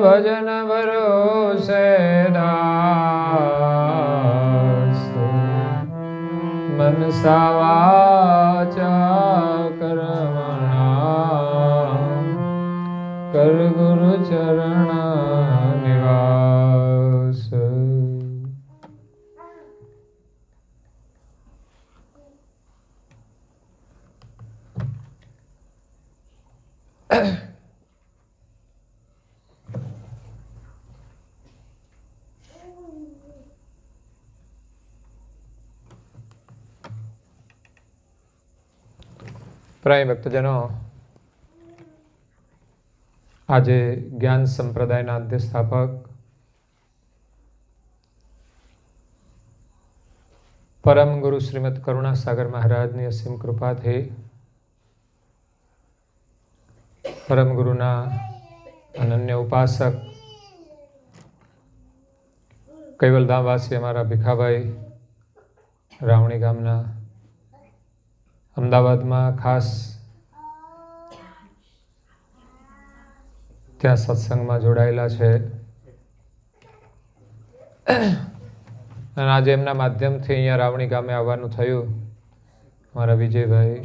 भजन भरोसे दास मनसा वाचा कर्मणा कर गुरु चरण निवास। પ્રાય ભક્તજનો, આજે જ્ઞાન સંપ્રદાયના અધ્યસ્થાપક પરમ ગુરુ શ્રીમદ કરુણાસાગર મહારાજની અસીમ કૃપાથી પરમ ગુરુના અનન્ય ઉપાસક કૈવલધામવાસી અમારા ભીખાભાઈ રાવણી ગામના અમદાવાદમાં ખાસ ત્યાં સત્સંગમાં જોડાયેલા છે અને આજે એમના માધ્યમથી અહીંયા રાવણી ગામે આવવાનું થયું. મારા વિજયભાઈ,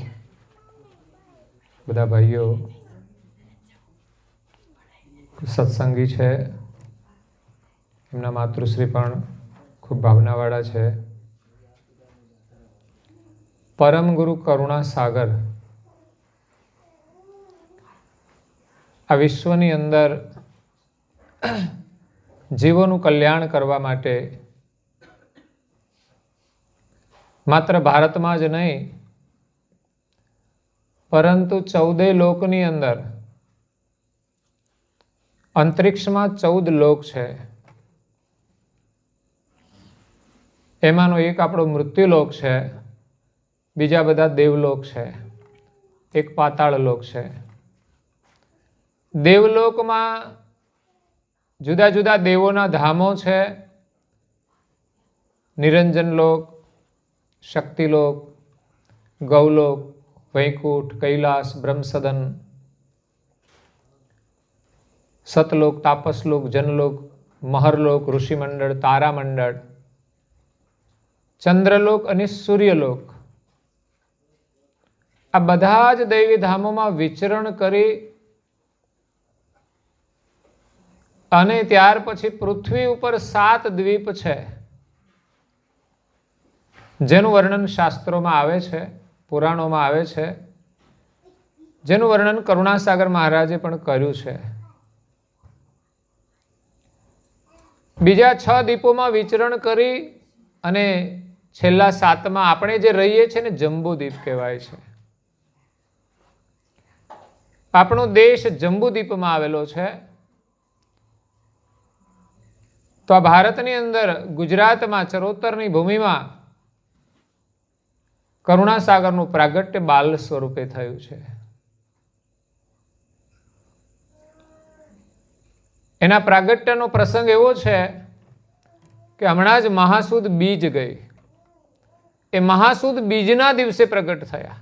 બધા ભાઈઓ સત્સંગી છે, એમના માતૃશ્રી પણ ખૂબ ભાવનાવાળા છે. પરમ ગુરુ કરુણા સાગર આ વિશ્વની અંદર જીવોનું કલ્યાણ કરવા માટે માત્ર ભારતમાં જ નહીં પરંતુ 14 લોકની અંદર, અંતરિક્ષમાં 14 લોક છે. એમાંનો એક આપણો મૃત્યુલોક છે, બીજા બધા દેવલોક છે, એક પાતાળ લોક છે. દેવલોકમાં જુદા જુદા દેવોના ધામો છે. નિરંજન લોક, શક્તિલોક, ગૌલોક, વૈકુંઠ, કૈલાસ, બ્રહ્મસદન, સતલોક, તાપસલોક, જનલોક, મહરલોક, ઋષિમંડળ, તારામંડળ, ચંદ્રલોક અને સૂર્યલોક. આ બધા જ દૈવી ધામોમાં વિચરણ કરી અને ત્યાર પછી પૃથ્વી ઉપર 7 દ્વીપ છે, જેનું વર્ણન શાસ્ત્રોમાં આવે છે, પુરાણોમાં આવે છે, જેનું વર્ણન કરુણાસાગર મહારાજે પણ કર્યું છે. બીજા 6 દ્વીપોમાં વિચરણ કરી અને છેલ્લા 7માં આપણે જે રહીએ છીએ ને, જંબુદ્વીપ કહેવાય છે. આપણો દેશ જંબુદ્વીપમાં આવેલો છે. તો આ ભારતની અંદર ગુજરાતમાં ચરોતરની ભૂમિમાં કરુણાસાગરનું પ્રાગટ્ય બાલ સ્વરૂપે થયું છે. એના પ્રાગટ્યનો પ્રસંગ એવો છે કે હમણાં જ મહાસુદ બીજ ગઈ. એ મહાસુદ બીજના દિવસે પ્રગટ થયા.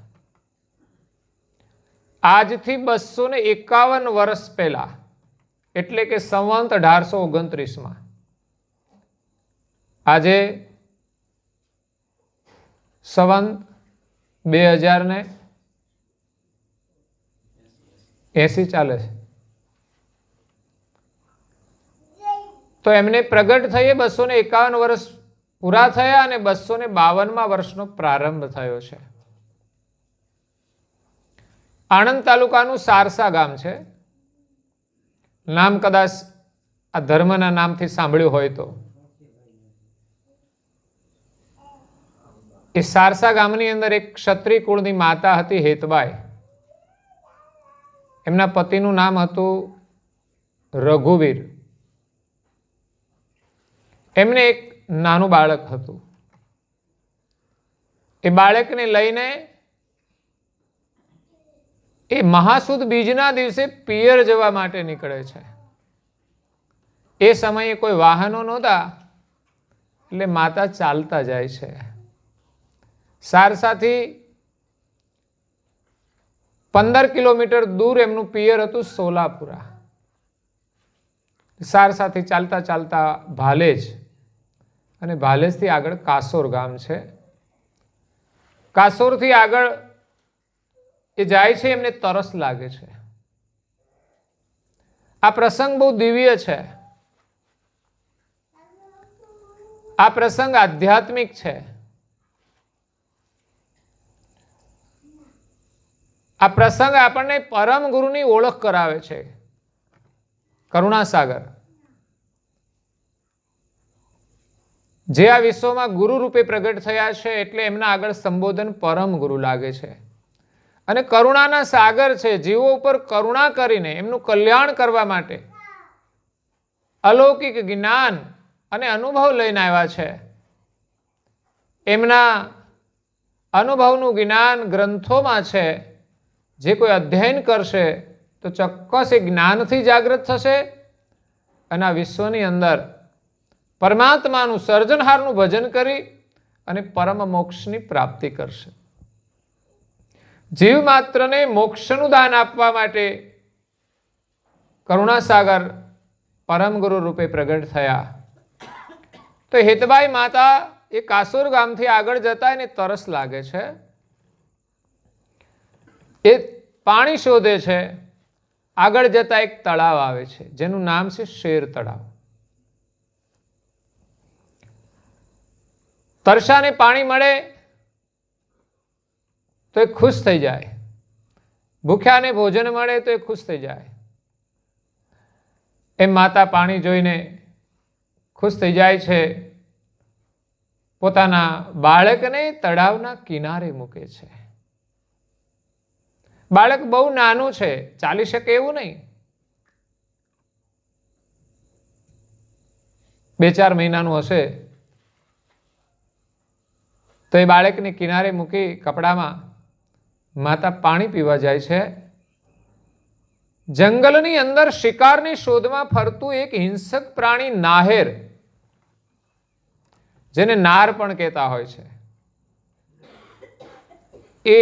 આજથી 251 વર્ષ પહેલા, એટલે કે સંવંત 1829માં, આજે સંવંત 2080 ચાલે છે. તો એમને પ્રગટ થયે 251 વર્ષ પૂરા થયા અને 252મા વર્ષનો પ્રારંભ થયો છે. આણંદ તાલુકાનું સારસા ગામ છે. નામ કદાચ આ ધર્મના નામથી સાંભળ્યું હોય તો. એ સારસા ગામની અંદર એક ક્ષત્રિય કુળની માતા હતી, હેતબાઈ. એમના પતિનું નામ હતું રઘુવીર. એમને એક નાનું બાળક હતું. એ બાળકને લઈને એ મહાસુદ બીજના દિવસે પિયર જવા માટે નીકળે છે. એ સમયે કોઈ વાહનો નહોતા, એટલે માતા ચાલતા જાય છે. સારસાથી 15 કિલોમીટર દૂર એમનું પિયર હતું સોલાપુરા. સારસાથી ચાલતા ચાલતા ભાલેજ, અને ભાલેજથી આગળ કાસોર ગામ છે. કાસોરથી આગળ એ જાય છે, એમને તરસ લાગે છે. આ પ્રસંગ બહુ દિવ્ય છે. આ પ્રસંગ આધ્યાત્મિક છે. આ પ્રસંગ આપણને પરમ ગુરુની ઓળખ કરાવે છે. કરુણાસાગર જે આ વિશ્વમાં ગુરુ રૂપે પ્રગટ થયા છે, એટલે એમના આગળ સંબોધન પરમ ગુરુ લાગે છે. અને કરુણાના સાગર છે. જીવો ઉપર કરુણા કરીને એમનું કલ્યાણ કરવા માટે અલૌકિક જ્ઞાન અને અનુભવ લઈને આવ્યા છે. એમના અનુભવનું જ્ઞાન ગ્રંથોમાં છે. જે કોઈ અધ્યયન કરશે તો ચોક્કસ એ જ્ઞાનથી જાગૃત થશે અને આ વિશ્વની અંદર પરમાત્માનું સર્જનહારનું ભજન કરી અને પરમ મોક્ષની પ્રાપ્તિ કરશે. જીવ માત્રને મોક્ષનું દાન આપવા માટે કરુણાસાગર પરમ ગુરુ રૂપે પ્રગટ થયા. તો હેતબાઈ માતા એ કાસોર ગામથી આગળ જતા એને તરસ લાગે છે. એ પાણી શોધે છે. આગળ જતા એક તળાવ આવે છે જેનું નામ છે શેર તળાવ. તરસાને પાણી મળે તો એ ખુશ થઈ જાય. ભૂખ્યાને ભોજન મળે તો એ ખુશ થઈ જાય. એમ માતા પાણી જોઈને ખુશ થઈ જાય છે. પોતાના બાળકને તળાવના કિનારે મૂકે છે. બાળક બહુ નાનું છે, ચાલી શકે એવું નહીં. 2-4 મહિનાનું હશે. તો એ બાળકને કિનારે મૂકી કપડામાં માતા પાણી પીવા જાય છે. જંગલની અંદર શિકારની શોધમાં ફરતું એક હિંસક પ્રાણી નાહેર, જેને નાર પણ કહેતા હોય છે, એ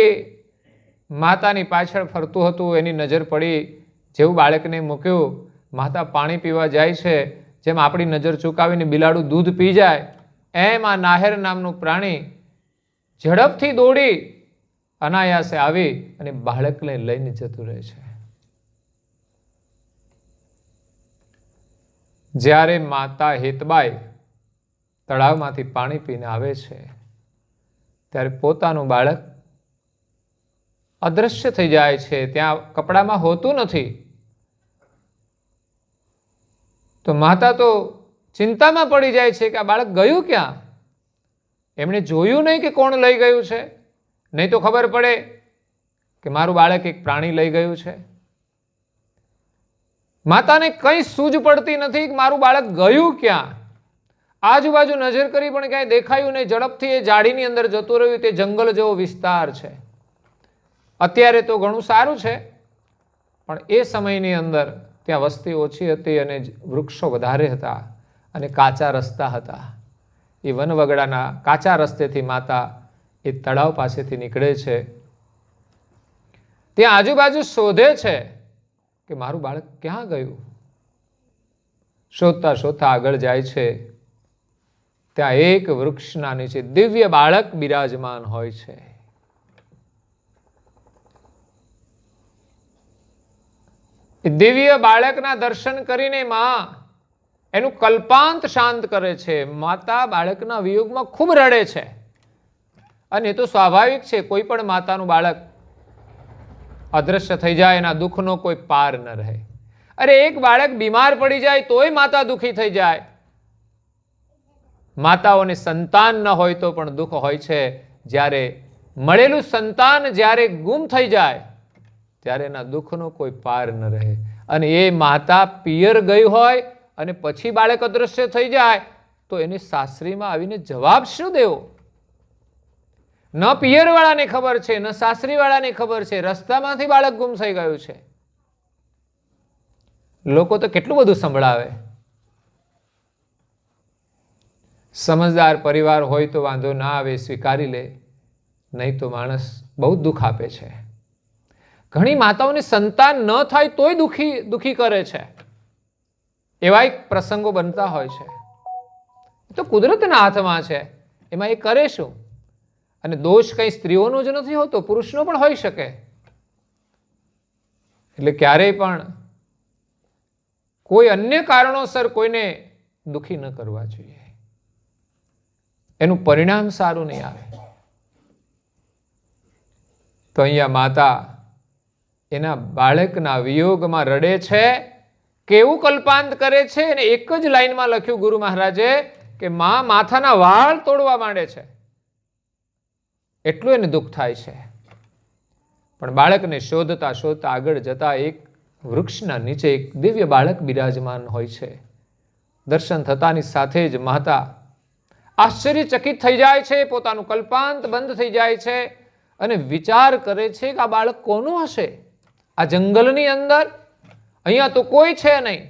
માતાની પાછળ ફરતું હતું. એની નજર પડી. જેવું બાળકને મૂક્યું, માતા પાણી પીવા જાય છે. જેમ આપણી નજર ચૂકાવીને બિલાડું દૂધ પી જાય, એમ આ નાહેર નામનું પ્રાણી ઝડપથી દોડી અનાયાસે આવી અને બાળકને લઈને જતું રહે છે. જ્યારે માતા હેતબાઈ તળાવમાંથી પાણી પીને આવે છે, ત્યારે પોતાનું બાળક અદ્રશ્ય થઈ જાય છે. ત્યાં કપડામાં હોતું નથી. તો માતા તો ચિંતામાં પડી જાય છે કે આ બાળક ગયું ક્યાં. એમણે જોયું નહીં કે કોણ લઈ ગયું છે. નહીં તો ખબર પડે કે મારું બાળક એક પ્રાણી લઈ ગયું છે. માતાને કંઈ સૂઝ પડતી નથી કે મારું બાળક ગયું ક્યાં. આજુબાજુ નજર કરી પણ ક્યાંય દેખાયું નહીં. ઝડપથી એ જાડીની અંદર જતું રહ્યું. તે જંગલ જેવો વિસ્તાર છે. અત્યારે તો ઘણું સારું છે, પણ એ સમયની અંદર ત્યાં વસ્તી ઓછી હતી અને વૃક્ષો વધારે હતા અને કાચા રસ્તા હતા. એ વનવગડાના કાચા રસ્તેથી માતા એ તળાવ પાસેથી નીકળે છે. ત્યાં આજુબાજુ શોધે છે કે મારું બાળક ક્યાં ગયું. શોધતા શોધતા આગળ જાય છે. ત્યાં એક વૃક્ષના નીચે દિવ્ય બાળક બિરાજમાન હોય છે. દિવ્ય બાળકના દર્શન કરીને માં એનું કલ્પાંત શાંત કરે છે. માતા બાળકના વિયોગમાં ખૂબ રડે છે. અને એ તો સ્વાભાવિક છે. કોઈ પણ માતાનું બાળક અદ્રશ્ય થઈ જાય, એના દુઃખનો કોઈ પાર ન રહે. અરે એક બાળક બીમાર પડી જાય તોય માતા દુઃખી થઈ જાય. માતાઓને સંતાન ન હોય તો પણ દુઃખ હોય છે. જ્યારે મળેલું સંતાન જ્યારે ગુમ થઈ જાય ત્યારે એના દુઃખનો કોઈ પાર ન રહે. અને એ માતા પિયર ગઈ હોય અને પછી બાળક અદ્રશ્ય થઈ જાય તો એની સાસરીમાં આવીને જવાબ શું દેવો. ન પિયરવાળાને ખબર છે, ન સાસરીવાળાને ખબર છે. રસ્તામાંથી બાળક ગુમ થઈ ગયું છે. લોકો તો કેટલું બધું સંભળાવે. સમજદાર પરિવાર હોય તો વાંધો ના આવે, સ્વીકારી લે. નહીં તો માણસ બહુ દુઃખ આપે છે. ઘણી માતાઓને સંતાન ન થાય તોય દુઃખી કરે છે. એવા એક પ્રસંગો બનતા હોય છે. તો કુદરતના હાથમાં છે, એમાં એ કરે શું? અને દોષ કઈ સ્ત્રીઓનો જ નથી હોતો, પુરુષનો પણ હોઈ શકે. એટલે ક્યારેય પણ કોઈ અન્ય કારણોસર કોઈને દુઃખી ન કરવા જોઈએ. એનું પરિણામ સારું નહીં આવે. તો અહીંયા માતા એના બાળકના વિયોગમાં રડે છે. કેવું કલ્પાંત કરે છે, અને એક જ લાઈનમાં લખ્યું ગુરુ મહારાજે કે માં માથાના વાળ તોડવા માંડે છે. એટલું એને દુઃખ થાય છે. પણ બાળકને શોધતા શોધતા આગળ જતા એક વૃક્ષના નીચે એક દિવ્ય બાળક બિરાજમાન હોય છે. દર્શન થતાની સાથે જ માતા આશ્ચર્યચકિત થઈ જાય છે, પોતાનું કલ્પાંત બંધ થઈ જાય છે અને વિચાર કરે છે કે આ બાળક કોનું હશે? આ જંગલની અંદર અહીંયા તો કોઈ છે નહીં.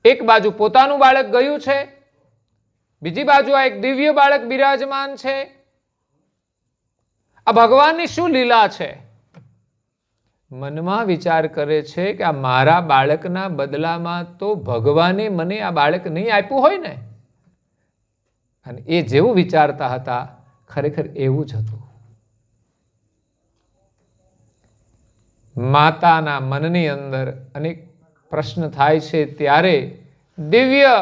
એક બાજુ પોતાનું બાળક ગયું છે, બીજી બાજુ આ એક દિવ્ય બાળક બિરાજમાન છે. આ ભગવાનની શું લીલા છે? મનમાં વિચાર કરે છે કે આ મારા બાળકના બદલામાં તો ભગવાને મને આ બાળક નહીં આપ્યું હોય ને. અને એ જેવું વિચારતા હતા ખરેખર એવું જ હતું. માતાના મનની અંદર અનેક પ્રશ્ન થાય છે ત્યારે દિવ્ય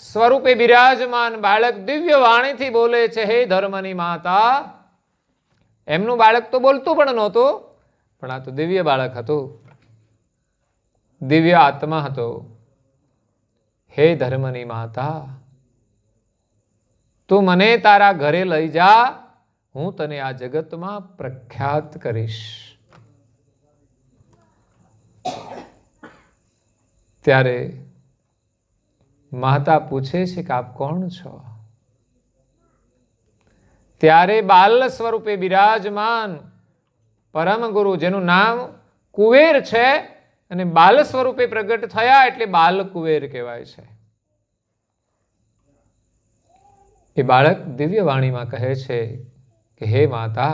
સ્વરૂપે બિરાજમાન બાળક દિવ્ય વાણીથી બોલે છે, હે ધર્મની માતા. એમનું બાળક તો બોલતું પણ નહોતું, પણ આ તો દિવ્ય બાળક હતું, દિવ્ય આત્મા હતો. હે ધર્મની માતા, તું મને તારા ઘરે લઈ જા, હું તને આ જગતમાં પ્રખ્યાત કરીશ. ત્યારે માતા પૂછે છે કે આપ કોણ છો? ત્યારે બાલ સ્વરૂપે બિરાજમાન પરમ ગુરુ, જેનું નામ કુવેર છે અને બાલ સ્વરૂપે પ્રગટ થયા એટલે બાલ કુવેર કહેવાય છે. એ બાળક દિવ્ય વાણીમાં કહે છે કે હે માતા,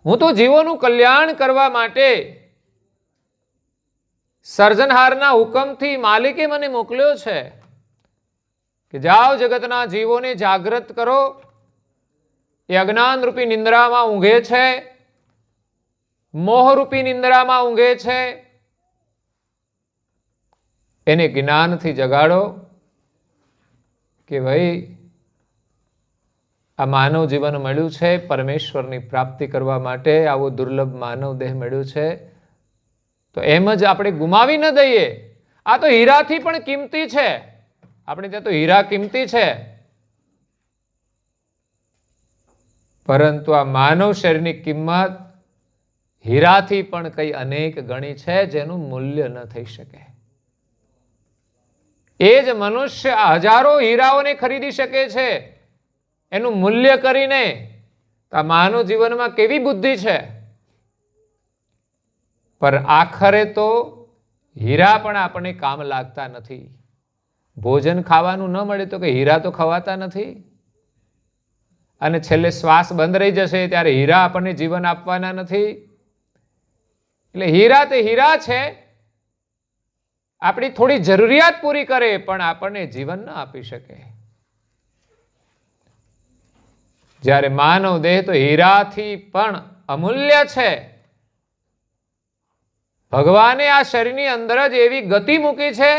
હું તો જીવોનું કલ્યાણ કરવા માટે સર્જનહારના હુકમથી માલિકે મને મોકલ્યો છે કે જાઓ જગતના જીવોને જાગૃત કરો. એ અજ્ઞાન રૂપી નિંદ્રામાં ઊંઘે છે, મોહરૂપી નિંદ્રામાં ઊંઘે છે, એને જ્ઞાનથી જગાડો કે ભાઈ આ માનવ જીવન મળ્યું છે, પરમેશ્વરની પ્રાપ્તિ કરવા માટે આવો દુર્લભ માનવ દેહ મળ્યો છે, તો એમ જ આપણે ગુમાવી ન દઈએ. આ તો હીરાથી પણ કિંમતી છે. આપણે ત્યાં તો હીરા કિંમતી છે, પરંતુ આ માનવ શરીરની કિંમત હીરાથી પણ કઈ અનેક ગણી છે, જેનું મૂલ્ય ન થઈ શકે. એ જ મનુષ્ય હજારો હીરાઓને ખરીદી શકે છે એનું મૂલ્ય કરીને. આ માનવ જીવનમાં કેવી બુદ્ધિ છે! પર આખરે તો હીરા પણ આપણને કામ લાગતા નથી. ભોજન ખાવાનું ન મળે તો કે હીરા તો ખવાતા નથી, અને છેલ્લે શ્વાસ બંધ રહી જશે ત્યારે હીરા આપણને જીવન આપવાના નથી. એટલે હીરા તે હીરા છે, આપણી થોડી જરૂરિયાત પૂરી કરે પણ આપણને જીવન ન આપી શકે. જ્યારે માનવ દેહ તો હીરાથી પણ અમૂલ્ય છે. ભગવાને આ શરીરની અંદર જ એવી ગતિ મૂકી છે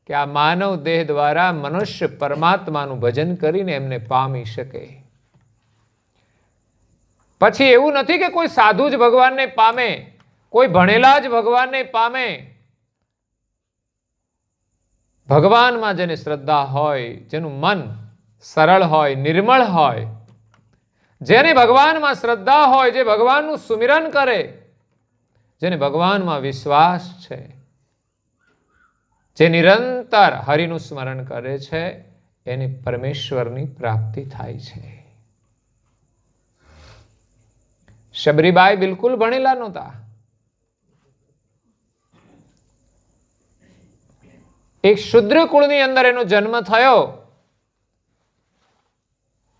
કે આ માનવ દેહ દ્વારા મનુષ્ય પરમાત્માનું ભજન કરીને એમને પામી શકે. પછી એવું નથી કે કોઈ સાધુ જ ભગવાનને પામે, કોઈ ભણેલા જ ભગવાનને પામે. ભગવાનમાં જેને શ્રદ્ધા હોય, જેનું મન સરળ હોય, નિર્મળ હોય, જેને ભગવાનમાં શ્રદ્ધા હોય, જે ભગવાનનું સુમિરન કરે, જેને ભગવાનમાં વિશ્વાસ છે, જે નિરંતર હરિનું સ્મરણ કરે છે, એને પરમેશ્વરની પ્રાપ્તિ થાય છે. શબરીબાઈ બિલકુલ ભણેલા નહોતા. એક શુદ્ર કુળની અંદર એનો જન્મ થયો,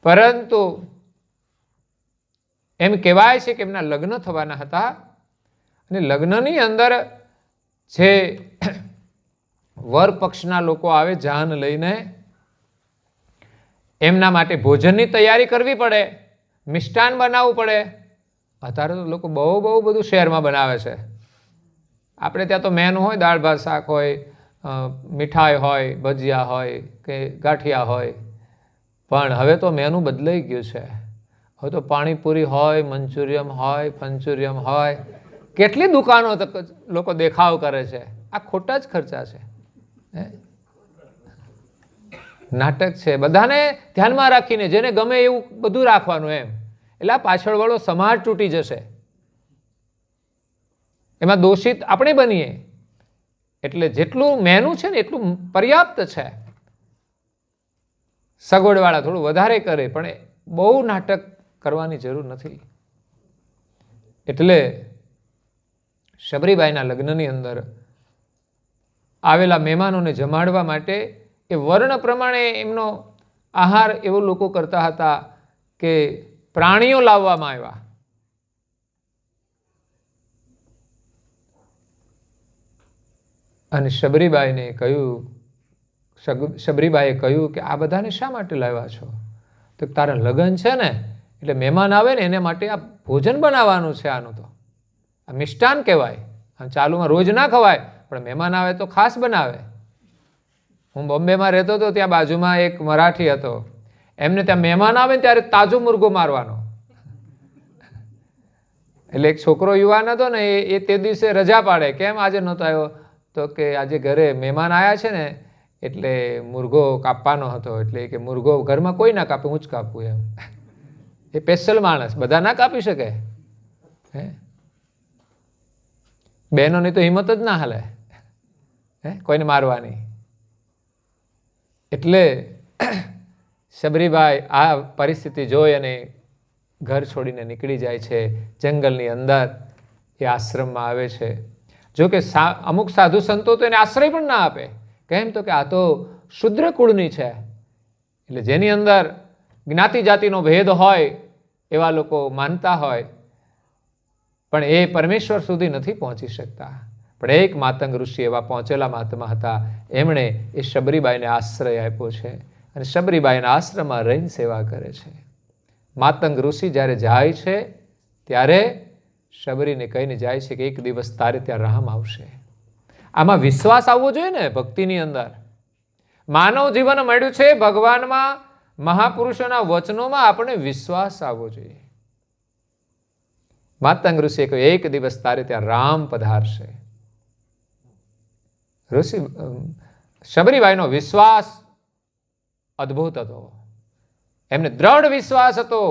પરંતુ એમ કહેવાય છે કે એમના લગ્ન થવાના હતા અને લગ્નની અંદર જે વર પક્ષના લોકો આવે જાન લઈને, એમના માટે ભોજનની તૈયારી કરવી પડે, મિષ્ટાન બનાવવું પડે. અત્યારે તો લોકો બહુ બહુ બધું શહેરમાં બનાવે છે. આપણે ત્યાં તો મેનુ હોય, દાળ ભાત શાક હોય, મીઠાઈ હોય, ભજીયા હોય કે ગાંઠિયા હોય. પણ હવે તો મેનુ બદલાઈ ગયું છે. હવે તો પાણીપુરી હોય, મંચુરિયમ હોય, પંચુરિયમ હોય. કેટલી દુકાનો લોકો દેખાવ કરે છે. આ ખોટા જ ખર્ચા છે, નાટક છે. બધાને ધ્યાનમાં રાખીને જેને ગમે એવું બધું રાખવાનું એમ. એટલે આ પાછળવાળો સમાજ તૂટી જશે. એમાં દોષિત આપણે બનીએ. એટલે જેટલું મેનુ છે ને એટલું પર્યાપ્ત છે. સગવડવાળા થોડું વધારે કરે, પણ બહુ નાટક કરવાની જરૂર નથી. એટલે શબરીબાઈના લગ્નની અંદર આવેલા મહેમાનોને જમાડવા માટે એ વર્ણ પ્રમાણે એમનો આહાર એવો લોકો કરતા હતા કે પ્રાણીઓ લાવવામાં આવ્યા. અને શબરીબાઈએ કહ્યું કે આ બધાને શા માટે લાવ્યા છો? તો તારા લગ્ન છે ને, એટલે મહેમાન આવે ને એને માટે આ ભોજન બનાવવાનું છે. આનું તો આ મિષ્ટાન કહેવાય. આમ ચાલુમાં રોજ ના ખવાય, પણ મહેમાન આવે તો ખાસ બનાવે. હું બોમ્બેમાં રહેતો હતો, ત્યાં બાજુમાં એક મરાઠી હતો. એમને ત્યાં મહેમાન આવે ને ત્યારે તાજો મુર્ગો મારવાનો. એટલે એક છોકરો યુવાન હતો ને, એ તે દિવસે રજા પાડે. કેમ આજે નહોતો આવ્યો? તો કે આજે ઘરે મહેમાન આવ્યા છે ને, એટલે મુર્ગો કાપવાનો હતો. એટલે કે મુર્ગો ઘરમાં કોઈ ના કાપે, હું જ કાપું એમ. એ સ્પેશિયલ માણસ, બધા ના કાપી શકે. બહેનોની તો હિંમત જ ના હાલે કોઈને મારવાની. એટલે શબરીબાઈ આ પરિસ્થિતિ જોઈ અને ઘર છોડીને નીકળી જાય છે. જંગલની અંદર એ આશ્રમમાં આવે છે. જો કે અમુક સાધુ સંતો તો એને આશ્રય પણ ના આપે. કેમ? તો કે આ તો શુદ્ર કુળની છે. એટલે જેની અંદર જ્ઞાતિ જાતિનો ભેદ હોય એવા લોકો માનતા હોય, પણ એ પરમેશ્વર સુધી નથી પહોંચી શકતા. પણ એક માતંગ ઋષિ એવા પહોંચેલા મહાત્મા હતા, એમણે એ શબરીબાઈને આશ્રય આપ્યો છે અને શબરીબાઈના આશ્રમમાં રહીને સેવા કરે છે. માતંગ ઋષિ જ્યારે જાય છે ત્યારે શબરીને કહીને જાય છે કે એક દિવસ તારે ત્યાં રામ આવશે. આમાં વિશ્વાસ આવવો જોઈએ ને ભક્તિની અંદર. માનવ જીવન મળ્યું છે ભગવાનમાં, મહાપુરુષોના વચનોમાં આપણે વિશ્વાસ આવવો જોઈએ. માતંગ ઋષિએ કહ્યું એક દિવસ તારે ત્યાં રામ પધારશે. ઋષિ શબરીબાઈનો વિશ્વાસ અદ્ભુત હતો. એમને દ્રઢ વિશ્વાસ હતો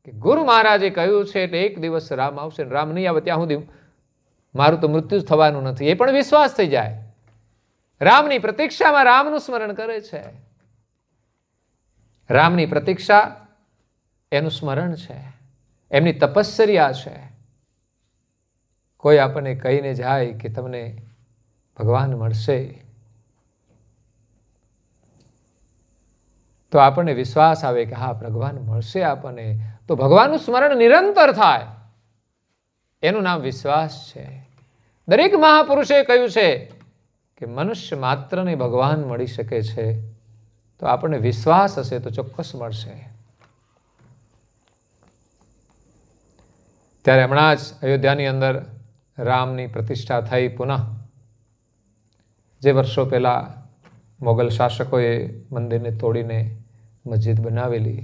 કે ગુરુ મહારાજે કહ્યું છે એટલે એક દિવસ રામ આવશે. રામ નહીં આવે ત્યાં સુધી મારું તો મૃત્યુ થવાનું નથી, એ પણ વિશ્વાસ થઈ જાય. રામની પ્રતીક્ષામાં રામનું સ્મરણ કરે છે. રામની પ્રતીક્ષા એનું સ્મરણ છે, એમની તપશ્ચર્યા છે. કોઈ આપણને કહીને જાય કે તમને ભગવાન મળશે, તો આપણને વિશ્વાસ આવે કે હા ભગવાન મળશે આપણને. તો ભગવાનનું સ્મરણ નિરંતર થાય, એનું નામ વિશ્વાસ છે. દરેક મહાપુરુષે કહ્યું છે કે મનુષ્ય માત્રને ભગવાન મળી શકે છે, તો આપણને વિશ્વાસ હશે તો ચોક્કસ મળશે. ત્યારે હમણાં જ અયોધ્યાની અંદર રામની પ્રતિષ્ઠા થઈ પુનઃ. જે વર્ષો પહેલા મોગલ શાસકોએ મંદિરને તોડીને મસ્જિદ બનાવેલી,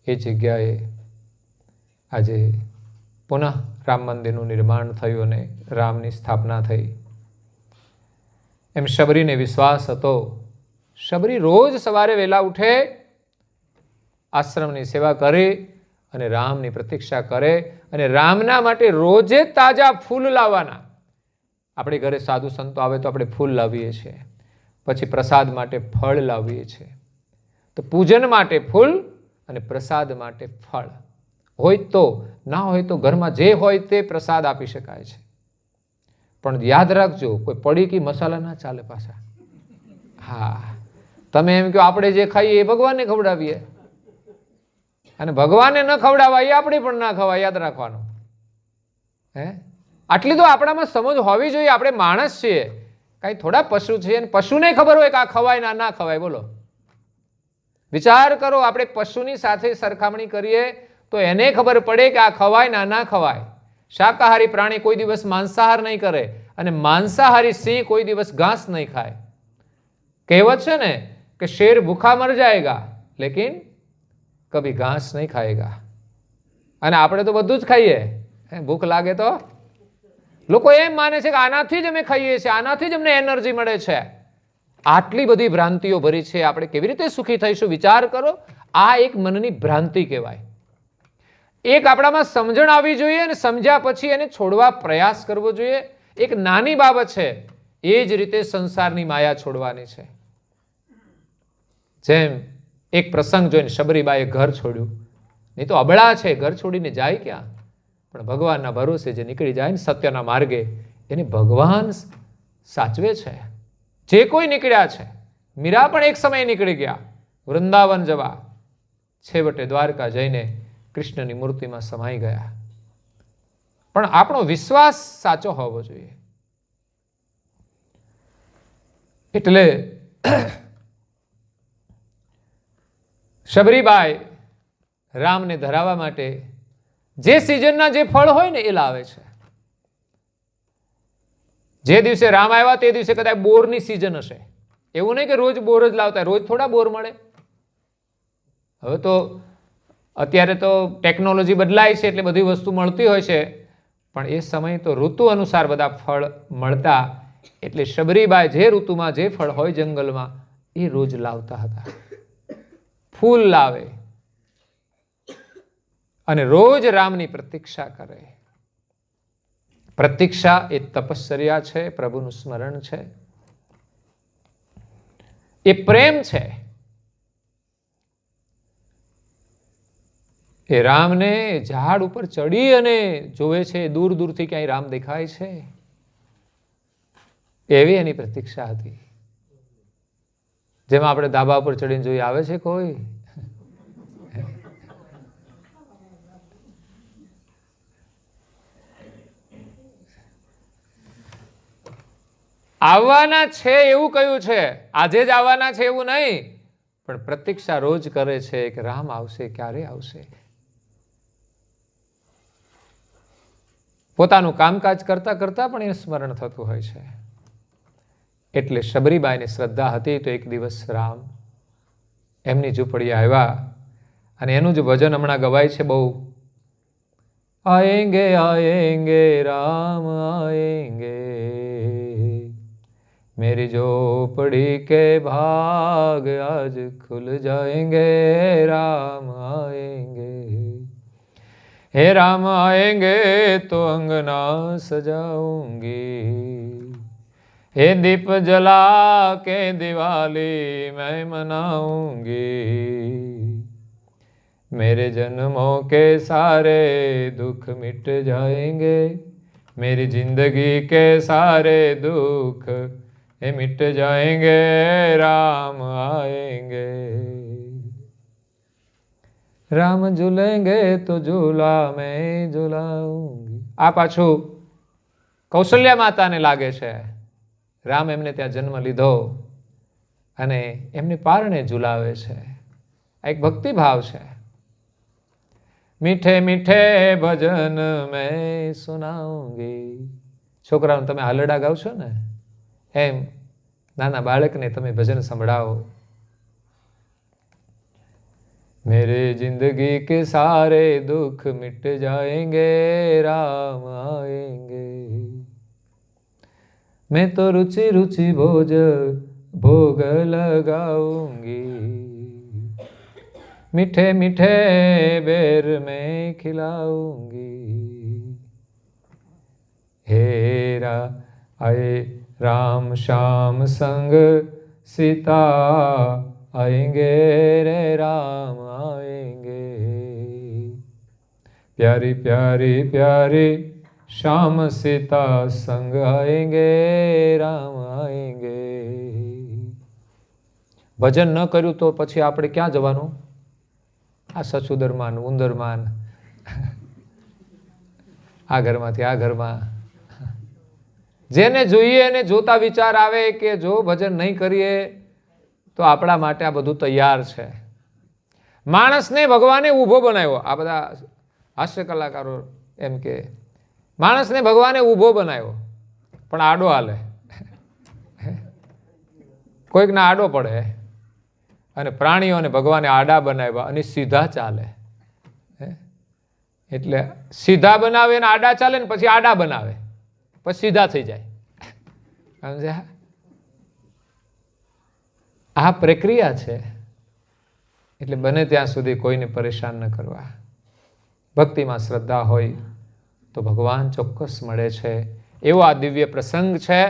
એ જગ્યાએ આજે પુનઃ રામ મંદિરનું નિર્માણ થયું અને રામની સ્થાપના થઈ. એમ શબરીને વિશ્વાસ હતો. શબરી રોજ સવારે વહેલા ઉઠે, આશ્રમની સેવા કરે અને રામની પ્રતીક્ષા કરે. અને રામના માટે રોજે તાજા ફૂલ લાવવાના. આપણે ઘરે સાધુ સંતો આવે તો આપણે ફૂલ લાવીએ છીએ, પછી પ્રસાદ માટે ફળ લાવીએ છીએ. તો પૂજન માટે ફૂલ અને પ્રસાદ માટે ફળ હોય તો, ના હોય તો ઘરમાં જે હોય તે પ્રસાદ આપી શકાય છે. પણ યાદ રાખજો, કોઈ પડીકી મસાલા ના ચાલે પાછા. હા, તમે એમ કહો આપણે જે ખાઈએ એ ભગવાનને ખવડાવીએ, અને ભગવાનને ન ખવડાવવા એ આપણે પણ ના ખવાય. યાદ રાખવાનું. આટલી તો આપણામાં સમજ હોવી જોઈએ. આપણે માણસ છીએ, કાંઈ થોડા પશુ છીએ. અને પશુને ખબર હોય કે આ ખવાય ના ખવાય. બોલો, વિચાર કરો. આપણે પશુની સાથે સરખામણી કરીએ તો એને ખબર પડે કે આ ખવાય ના ખવાય. શાકાહારી પ્રાણી કોઈ દિવસ માંસાહાર નહીં કરે, અને માંસાહારી સિંહ કોઈ દિવસ ઘાસ નહીં ખાય. કહેવત છે ને કે શેર ભૂખા મર જાયેગા લેકિન કભી ઘાસ નહીં ખાયેગા. અને આપણે તો બધું જ ખાઈએ. ભૂખ લાગે તો લોકો એમ માને છે કે આનાથી જ અમે ખાઈએ છીએ, આનાથી જ અમને એનર્જી મળે છે. આટલી બધી ભ્રાંતિઓ ભરી છે. આપણે કેવી રીતે સુખી થઈશું? વિચાર કરો. આ એક મનની ભ્રાંતિ કહેવાય. એક આપણામાં સમજણ આવવી જોઈએ, અને સમજ્યા પછી એને છોડવા પ્રયાસ કરવો જોઈએ. એક નાની બાબત છે. એ જ રીતે સંસારની માયા છોડવાની છે. જેમ એક પ્રસંગ જોઈને શબરીબાઈએ ઘર છોડ્યું. નહીં તો અબળા છે, ઘર છોડીને જાય ક્યાં? પણ ભગવાનના ભરોસે જે નીકળી જાય ને સત્યના માર્ગે, એને ભગવાન સાચવે છે. જે કોઈ નીકળ્યા છે, મીરા પણ એક સમયે નીકળી ગયા વૃંદાવન જવા, છેવટે દ્વારકા જઈને કૃષ્ણની મૂર્તિમાં સમાઈ ગયા. પણ આપણો વિશ્વાસ સાચો હોવો જોઈએ. એટલે શબરીબાઈ રામને ધરાવવા માટે જે સિઝનના જે ફળ હોય ને એ લાવે છે. જે દિવસે રામ આવ્યા તે દિવસે કદાચ બોરની સિઝન હશે. એવું નહીં કે રોજ બોર જ લાવતા, રોજ થોડા બોર મળે. હવે તો અત્યારે તો ટેકનોલોજી બદલાય છે એટલે બધી વસ્તુ મળતી હોય છે, પણ એ સમય તો ઋતુ અનુસાર બધા ફળ મળતા. એટલે શબરીબાઈ જે ઋતુમાં જે ફળ હોય જંગલમાં એ રોજ લાવતા હતા. ફૂલ લાવે અને રોજ રામની પ્રતીક્ષા કરે. પ્રતીક્ષા એ તપશ્ચર્યા છે, પ્રભુનું સ્મરણ છે, એ પ્રેમ છે. એ રામને ઝાડ ઉપર ચડી અને જોવે છે, દૂર દૂરથી ક્યાંય રામ દેખાય છે, એવી એની પ્રતીક્ષા હતી. જેમાં આપણે ધાબા ઉપર ચડીને જોઈએ આવે છે કોઈ? આવવાના છે એવું કહ્યું છે, આજે જ આવવાના છે એવું નહીં, પણ પ્રતીક્ષા રોજ કરે છે કે રામ આવશે, ક્યારે આવશે. પોતાનું કામકાજ કરતા કરતા પણ એ સ્મરણ થતું હોય છે. એટલે શબરીબાઈની શ્રદ્ધા હતી તો એક દિવસ રામ એમની ઝૂંપડીએ આવ્યા અને એનું જ ભજન હમણાં ગવાય છે બહુ. આયેંગે આયેંગે રામ આયેંગે, मेरी झोपड़ी के भाग आज खुल जाएंगे, राम आएंगे, हे राम आएंगे तो अंगना सजाऊंगी, हे दीप जला के दिवाली मैं मनाऊंगी, मेरे जन्मों के सारे दुख मिट जाएंगे, मेरी जिंदगी के सारे दुख ये मिट जाएंगे, राम आएंगे, राम झूलेंगे तो झूला मैं झूलाऊंगी. આ પાછું કૌશલ્યા માતાને લાગે છે. રામ એમને ત્યાં જન્મ લીધો અને એમને પારણે ઝુલાવે છે. આ એક ભક્તિ ભાવ છે. મીઠે મીઠે ભજન મેં સુનાઉંગી. છોકરાઓને તમે હાલરડા ગાવ છો ને, એમ નાના બાળકને તમે ભજન સંભળાવો. मेरे जिंदगी के सारे दुख मिट जाएंगे, राम आएंगे, मैं तो रुचि रुचि भोग लगाऊंगी, मीठे मीठे बेर में खिलाऊंगी, हेरा आए राम श्याम संग सीता आएंगे, रे राम आएंगे, प्यारी प्यारी प्यारी श्याम सीता संग आएंगे, राम आएंगे. ભજન ન કર્યું તો પછી આપણે ક્યાં જવાનું? આ સસુદરમાન ઉંદરમાન, આ ઘરમાંથી આ ઘરમાં, જેને જોઈએ અને જોતા વિચાર આવે કે જો ભજન નહીં કરીએ તો આપણા માટે આ બધું તૈયાર છે. માણસને ભગવાને ઊભો બનાવ્યો. આ બધા હાસ્ય કલાકારો એમ કે માણસને ભગવાને ઊભો બનાવ્યો પણ આડો હાલે, કોઈકને આડો પડે. અને પ્રાણીઓને ભગવાને આડા બનાવ્યા અને સીધા ચાલે. એટલે સીધા બનાવે ને આડા ચાલે ને પછી આડા બનાવે પછી સીધા થઈ જાય. સમજ્યા? આ પ્રક્રિયા છે. એટલે બને ત્યાં સુધી કોઈને પરેશાન ન કરવા. ભક્તિમાં શ્રદ્ધા હોય તો ભગવાન ચોક્કસ મળે છે. એવો આ દિવ્ય પ્રસંગ છે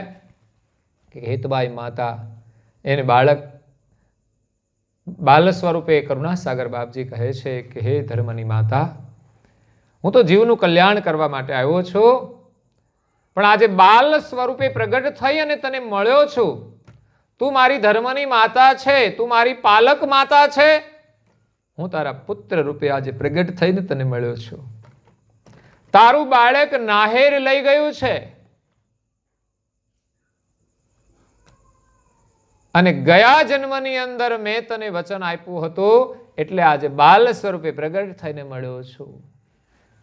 કે હેતબાઈ માતા એને બાલ સ્વરૂપે કરુણાસાગર બાપજી કહે છે કે હે ધર્મની માતા, હું તો જીવનું કલ્યાણ કરવા માટે આવ્યો છું, પણ આજે બાલ સ્વરૂપે પ્રગટ થઈ અને તને મળ્યો છું. તું મારી ધર્મની માતા છે, તું મારી પાલક માતા છે. હું તારા પુત્ર રૂપે આજે પ્રગટ થઈને તને મળ્યો છું. તારું બાળક નાહેર લઈ ગયું છે અને ગયા જન્મની અંદર મેં તને વચન આપ્યું હતું એટલે આજે બાલ સ્વરૂપે પ્રગટ થઈને મળ્યો છું.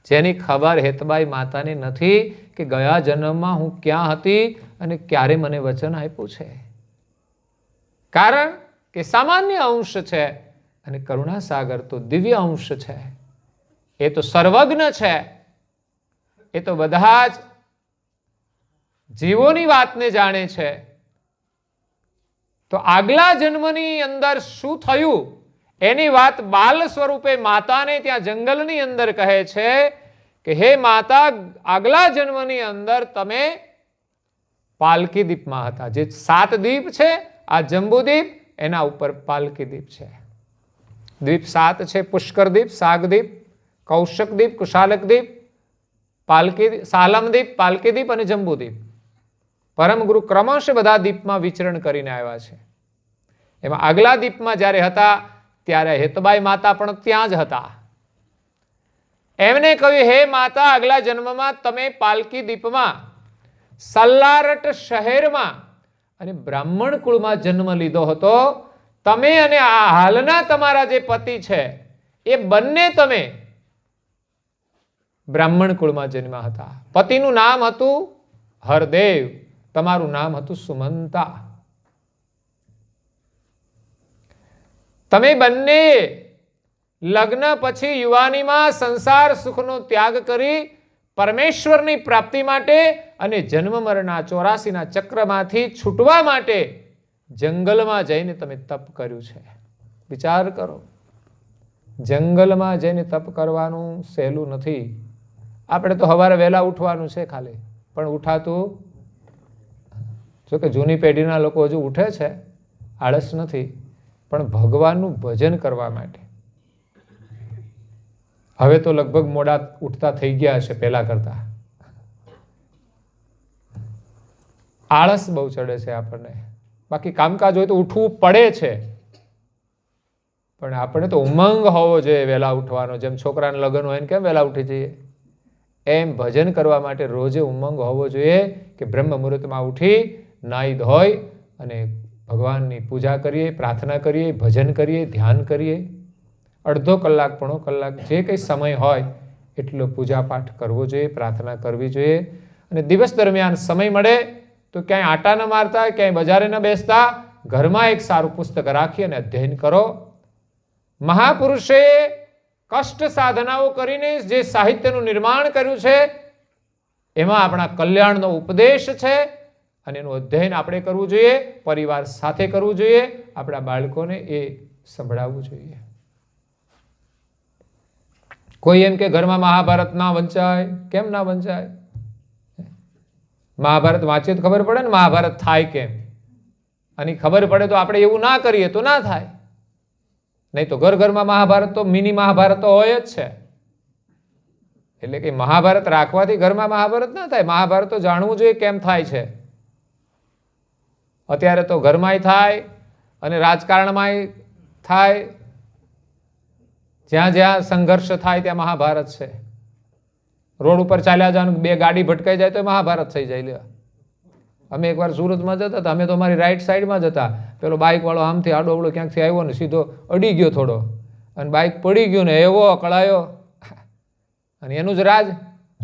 જેની ખબર હેતબાઈ માતાને નથી કે ગયા જન્મમાં હું ક્યાં હતી અને ક્યારે મને વચન આપ્યું છે. કારણ કે સામાન્ય અંશ છે અને કરુણાસાગર તો દિવ્ય અંશ છે. એ તો સર્વજ્ઞ છે. એ તો બધા જ જીવોની વાતને જાણે છે. તો આગલા જન્મની અંદર શું થયું એની વાત બાલ સ્વરૂપે માતાને ત્યાં જંગલની અંદર કહે છે કે હે માતા, આગલા જન્મની અંદર તમે પાલકી દીપમાં હતા. જે 7 દીપ છે, આ જંબુદીપ એના ઉપર પાલકી દીપ છે. દીપ 7 છે: પુષ્કરદીપ, સાગદીપ, કૌશકદીપ, કુશાલકદીપ, સાલમદીપ, પાલકીદીપ અને જંબુદીપ. પરમ ગુરુ ક્રમશ બધા દીપમાં વિચરણ કરીને આવ્યા છે. એમાં આગલા દીપમાં જ્યારે હતા ત્યારે હેતબાઈ માતા પણ ત્યાં જ હતા. એમને કહ્યું, હે માતા, આગલા જન્મમાં તમે પાલકી દીપમાં સલ્લારટ શહેરમાં અને બ્રાહ્મણ કુળમાં જન્મ લીધો હતો. તમે અને આ હાલના તમારા જે પતિ છે એ બંને તમે બ્રાહ્મણ કુળમાં જન્મ્યા હતા. પતિનું નામ હતું હરદેવ, તમારું નામ હતું સુમંતા. તમે બંને લગ્ન પછી યુવાનીમાં સંસાર સુખનો ત્યાગ કરી પરમેશ્વરની પ્રાપ્તિ માટે અને જન્મ મરણના 84ના ચક્રમાંથી છૂટવા માટે જંગલમાં જઈને તમે તપ કર્યું છે. વિચાર કરો, જંગલમાં જઈને તપ કરવાનું સહેલું નથી. આપણે તો સવારે વહેલા ઉઠવાનું છે ખાલી, પણ ઉઠાતું. જો કે જૂની પેઢીના લોકો હજુ ઉઠે છે, આળસ નથી, પણ ભગવાનનું ભજન કરવા માટે. હવે તો લગભગ મોડા ઉઠતા થઈ ગયા છે પહેલા કરતા. આળસ બહુ ચડે છે આપણને. બાકી કામકાજ હોય તો ઉઠવું પડે છે, પણ આપણે તો ઉમંગ હોવો જોઈએ વહેલા ઉઠવાનો. જેમ છોકરાને લગ્ન હોય ને કેમ વહેલા ઉઠી જઈએ, એમ ભજન કરવા માટે રોજે ઉમંગ હોવો જોઈએ કે બ્રહ્મ મુહૂર્તમાં ઉઠી નાહી ધોઈ અને ભગવાનની પૂજા કરીએ, પ્રાર્થના કરીએ, ભજન કરીએ, ધ્યાન કરીએ. અડધો કલાક, પોણો કલાક, જે કંઈ સમય હોય એટલો પૂજાપાઠ કરવો જોઈએ, પ્રાર્થના કરવી જોઈએ. અને દિવસ દરમિયાન સમય મળે તો ક્યાંય આટા ન મારતા, ક્યાંય બજારે ન બેસતા, ઘરમાં એક સારું પુસ્તક રાખી અને અધ્યયન કરો. મહાપુરુષે કષ્ટ સાધનાઓ કરીને જે સાહિત્યનું નિર્માણ કર્યું છે એમાં આપણા કલ્યાણનો ઉપદેશ છે અને એનું અધ્યયન આપણે કરવું જોઈએ, પરિવાર સાથે કરવું જોઈએ, આપણા બાળકોને એ સંભળાવવું જોઈએ. કોઈ એમ કે ઘરમાં મહાભારત ના વંચાય, કેમ ના વંચાય? મહાભારત વાંચીએ તો ખબર પડે ને મહાભારત થાય કેમ. અને ખબર પડે તો આપણે એવું ના કરીએ તો ના થાય. નહીં તો ઘર ઘરમાં મહાભારત તો મિની મહાભારત તો હોય જ છે. એટલે કે મહાભારત રાખવાથી ઘરમાં મહાભારત ના થાય. મહાભારત તો જાણવું જોઈએ કેમ થાય છે. અત્યારે તો ઘરમાંય થાય અને રાજકારણમાંય થાય. જ્યાં જ્યાં સંઘર્ષ થાય ત્યાં મહાભારત છે. રોડ ઉપર ચાલ્યા જવાનું, 2 ગાડી ભટકાઈ જાય તો મહાભારત થઈ જાય. અમે એકવાર સુરતમાં જતા હતા, અમે તો અમારી રાઈટ સાઈડમાં જ હતા, પેલો બાઇકવાળો આમથી આડો અવળો ક્યાંકથી આવ્યો ને સીધો અડી ગયો થોડો, અને બાઇક પડી ગયું ને એવો અકળાયો. અને એનું જ રાજ,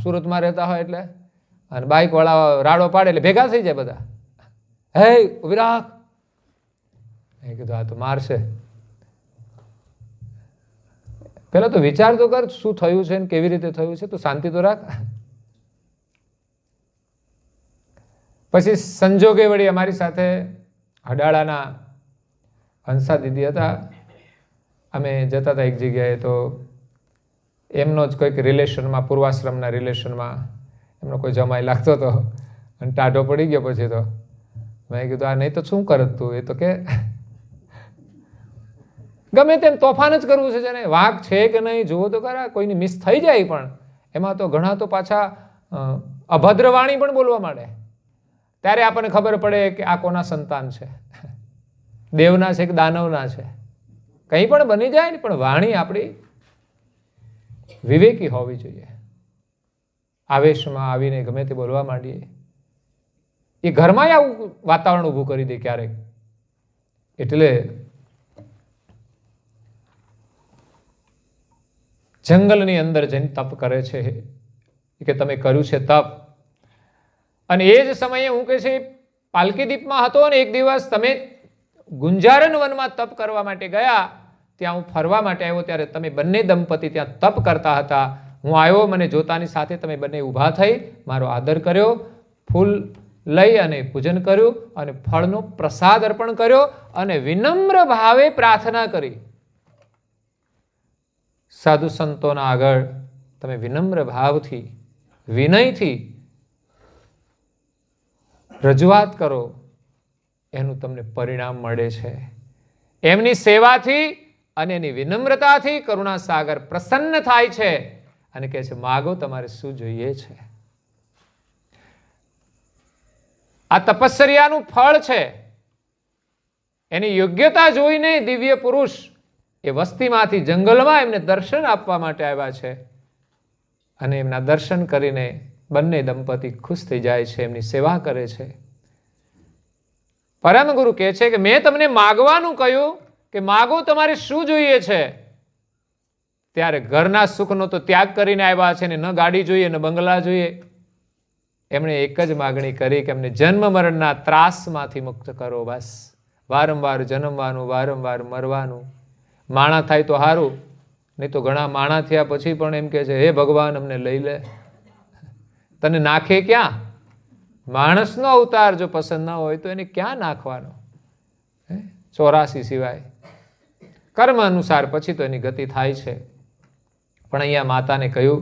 સુરતમાં રહેતા હોય એટલે. અને બાઇકવાળા રાડો પાડે એટલે ભેગા થઈ જાય બધા, હે ઉભી રાખ. મેં કીધું આ તો મારશે. પેલા તો વિચાર તો કર શું થયું છે ને કેવી રીતે થયું છે, તો શાંતિ તો રાખ. પછી સંજોગે વળી અમારી સાથે હડાળાના હંસા દીદી હતા. અમે જતા હતા એક જગ્યાએ, તો એમનો જ કોઈક રિલેશનમાં, પૂર્વાશ્રમના રિલેશનમાં એમનો કોઈ જમાઈ લાગતો હતો અને ટાઢો પડી ગયો. પછી તો મેં કીધું આ નહીં તો શું કરત તું, એ તો કે ગમે તેમ તોફાન જ કરવું છે જેને, વાંક છે કે નહીં જુઓ તો ખરા. કોઈની મિસ થઈ જાય, પણ એમાં તો ઘણા તો પાછા અભદ્ર વાણી પણ બોલવા માંડે. ત્યારે આપણને ખબર પડે કે આ કોના સંતાન છે, દેવના છે કે દાનવના છે. કંઈ પણ બની જાય ને, પણ વાણી આપણી વિવેકી હોવી જોઈએ. આવેશમાં આવીને ગમે તે બોલવા માંડીએ, એ ઘરમાં આવું વાતાવરણ ઊભું કરી દે ક્યારેક. એટલે જંગલની અંદર જઈને તપ કરે છે કે તમે કર્યું છે તપ. અને એ જ સમયે હું કહે છે પાલકી દીપમાં હતો, અને એક દિવસ તમે ગુંજારન વનમાં તપ કરવા માટે ગયા, ત્યાં હું ફરવા માટે આવ્યો, ત્યારે તમે બંને દંપતી ત્યાં તપ કરતા હતા. હું આવ્યો, મને જોતાની સાથે તમે બંને ઊભા થઈ, મારો આદર કર્યો, ફૂલ લઈ અને પૂજન કર્યું, અને ફળનો પ્રસાદ અર્પણ કર્યો, અને વિનમ્ર ભાવે પ્રાર્થના કરી. સાધુ સંતોના આગળ તમે વિનમ્ર ભાવથી, વિનયથી રજૂઆત કરો, એનું તમને પરિણામ મળે છે. એમની સેવાથી અને એની વિનમ્રતાથી કરુણા સાગર પ્રસન્ન થાય છે અને કહે છે માગો તમારે શું જોઈએ છે. આ તપસ્યાનું ફળ છે. એની યોગ્યતા જોઈને દિવ્ય પુરુષ એ વસ્તીમાંથી જંગલમાં એમને દર્શન આપવા માટે આવ્યા છે, અને એમના દર્શન કરીને બંને દંપતી ખુશ થઈ જાય છે, એમની સેવા કરે છે. પરમ ગુરુ કહે છે કે મેં તમને માગવાનું કહ્યું કે માગો તમારે શું જોઈએ છે. ત્યારે ઘરના સુખનો તો ત્યાગ કરીને આવ્યા છે ને, ન ગાડી જોઈએ ન બંગલા જોઈએ. એમણે એક જ માગણી કરી કે એમને જન્મ મરણના ત્રાસમાંથી મુક્ત કરો. બસ વારંવાર જન્મવાનું, વારંવાર મરવાનું. માણા થાય તો સારું, નહીં તો ઘણા માણા થયા પછી પણ એમ કહે છે હે ભગવાન અમને લઈ લે, તને નાખે ક્યાં? માણસનો અવતાર જો પસંદ ના હોય તો એને ક્યાં નાખવાનો? 84 સિવાય કર્મ અનુસાર પછી તો એની ગતિ થાય છે. પણ અહીંયા માતાને કહ્યું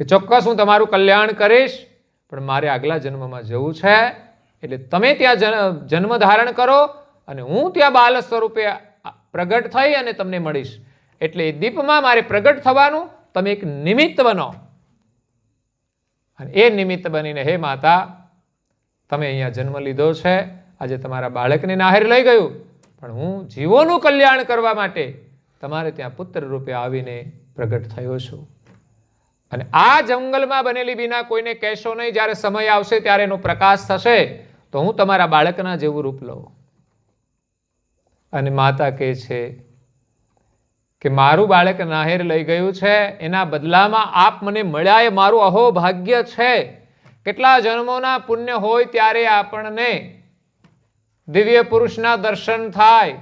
કે ચોક્કસ હું તમારું કલ્યાણ કરીશ, પણ મારે આગલા જન્મમાં જવું છે, એટલે તમે ત્યાં જન્મ ધારણ કરો અને હું ત્યાં બાલ સ્વરૂપે પ્રગટ થઈ અને તમને મળીશ. એટલે એ દીપમાં મારે પ્રગટ થવાનું, તમે એક નિમિત્ત બનો. અને એ નિમિત્ત બનીને હે માતા તમે અહીંયા જન્મ લીધો છે, આજે તમારા બાળકને નાહેર લઈ ગયું, પણ હું જીવોનું કલ્યાણ કરવા માટે તમારે ત્યાં પુત્ર રૂપે આવીને પ્રગટ થયો છું. અને આ જંગલમાં બનેલી વિના કોઈને કહેશો નહીં. જ્યારે સમય આવશે ત્યારે એનો પ્રકાશ થશે તો હું તમારા બાળકના જેવું રૂપ લઉં. અને માતા કહે છે કે મારું બાળક નાહેર લઈ ગયું છે, એના બદલામાં આપ મને મળ્યા એ મારું અહોભાગ્ય છે. કેટલા જન્મોના પુણ્ય હોય ત્યારે આપણને દિવ્ય પુરુષના દર્શન થાય,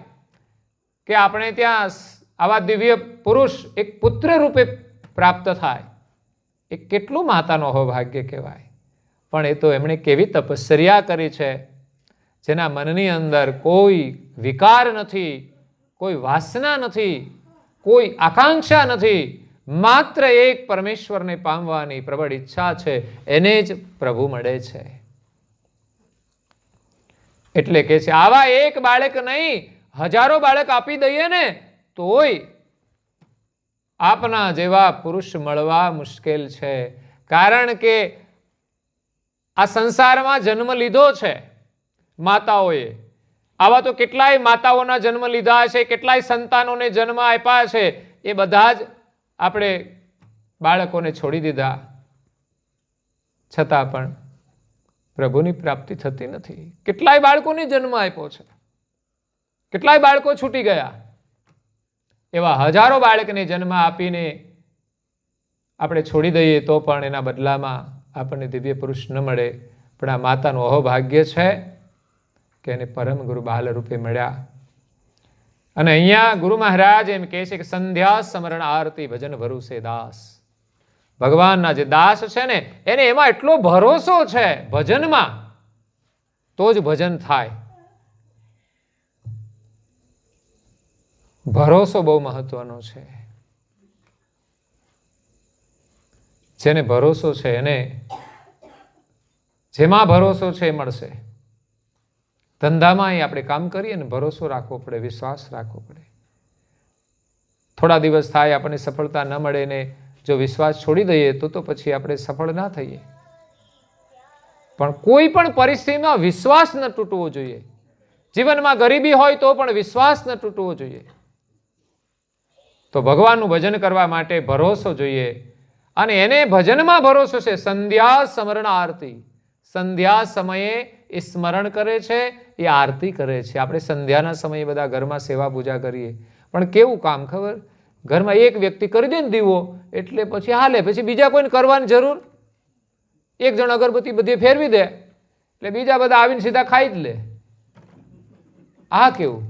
કે આપણે ત્યાં આવા દિવ્ય પુરુષ એક પુત્ર રૂપે પ્રાપ્ત થાય. એ કેટલું માતાનો અહોભાગ્ય કહેવાય. પણ એ તો એમણે કેવી તપશ્ચર્યા કરી છે, જેના મનની અંદર કોઈ વિકાર નથી, કોઈ વાસના નથી, કોઈ આકાંક્ષા નથી, માત્ર એક પરમેશ્વરને પામવાની પ્રબળ ઈચ્છા છે, એને જ પ્રભુ મળે છે. એટલે કે છે આવા એક બાળક નહીં, હજારો બાળક આપી દઈએ ને તોય આપના જેવા પુરુષ મળવા મુશ્કેલ છે. કારણ કે આ સંસારમાં જન્મ લીધો છે માતાઓએ. આવા તો કેટલાય માતાઓના જન્મ લીધા છે, કેટલાય સંતાનોને જન્મ આપ્યા છે. એ બધા જ આપણે બાળકોને છોડી દીધા. છતાં પણ પ્રભુની પ્રાપ્તિ થતી નથી. કેટલાય બાળકોને જન્મ આપ્યો છે, કેટલાય બાળકો છૂટી ગયા. એવા હજારો બાળકને જન્મ આપીને આપણે છોડી દઈએ તો પણ એના બદલામાં આપણને દિવ્ય પુરુષ ન મળે. પણ આ માતાનું અહોભાગ્ય છે કે એને પરમ ગુરુ બાલ રૂપે મળ્યા. અને અહીંયા ગુરુ મહારાજ એમ કહે છે કે સંધ્યા સ્મરણ આરતી ભજન ભરોસે દાસ. ભગવાનના જે દાસ છે ને એને એમાં એટલો ભરોસો છે ભજનમાં, તો જ ભજન થાય. ભરોસો બહુ મહત્વનો છે. જેને ભરોસો છે એને જેમાં ભરોસો છે એ મળશે. ધંધામાં આપણે કામ કરીએ ને ભરોસો રાખવો પડે, વિશ્વાસ રાખવો પડે. થોડા દિવસ થાય આપણને સફળતા ન મળે ને જો વિશ્વાસ છોડી દઈએ તો પછી આપણે સફળ ના થઈએ. પણ કોઈ પણ પરિસ્થિતિમાં વિશ્વાસ ન તૂટવો જોઈએ. જીવનમાં ગરીબી હોય તો પણ વિશ્વાસ ન તૂટવો જોઈએ. તો ભગવાનનું ભજન કરવા માટે ભરોસો જોઈએ. અને એને ભજનમાં ભરોસો છે. સંધ્યા સ્મરણ આરતી. સંધ્યા સમયે એ સ્મરણ કરે છે, એ આરતી કરે છે. આપણે સંધ્યાના સમયે બધા ઘરમાં સેવા પૂજા કરીએ, પણ કેવું કામ ખબર, ઘરમાં એક વ્યક્તિ કરી દે ને દીવો એટલે પછી હાલે, પછી બીજા કોઈને કરવાની જરૂર. એક જણ અગરબત્તી બધી ફેરવી દે એટલે બીજા બધા આવીને સીધા ખાઈ જ લે. આ કેવું?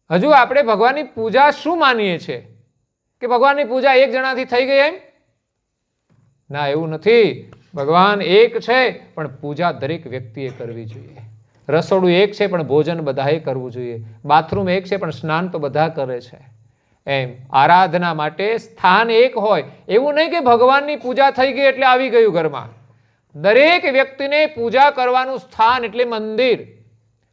હજુ આપણે ભગવાનની પૂજા શું માનીએ છીએ કે ભગવાનની પૂજા એક જણાથી થઈ ગઈ એમ? ના, એવું નથી. ભગવાન એક છે પણ પૂજા દરેક વ્યક્તિએ કરવી જોઈએ. રસોડું એક છે પણ ભોજન બધાએ કરવું જોઈએ. બાથરૂમ એક છે પણ સ્નાન તો બધા કરે છે. એમ આરાધના માટે સ્થાન એક હોય. એવું નહીં કે ભગવાનની પૂજા થઈ ગઈ એટલે આવી ગયું ઘરમાં. દરેક વ્યક્તિને પૂજા કરવાનું સ્થાન એટલે મંદિર.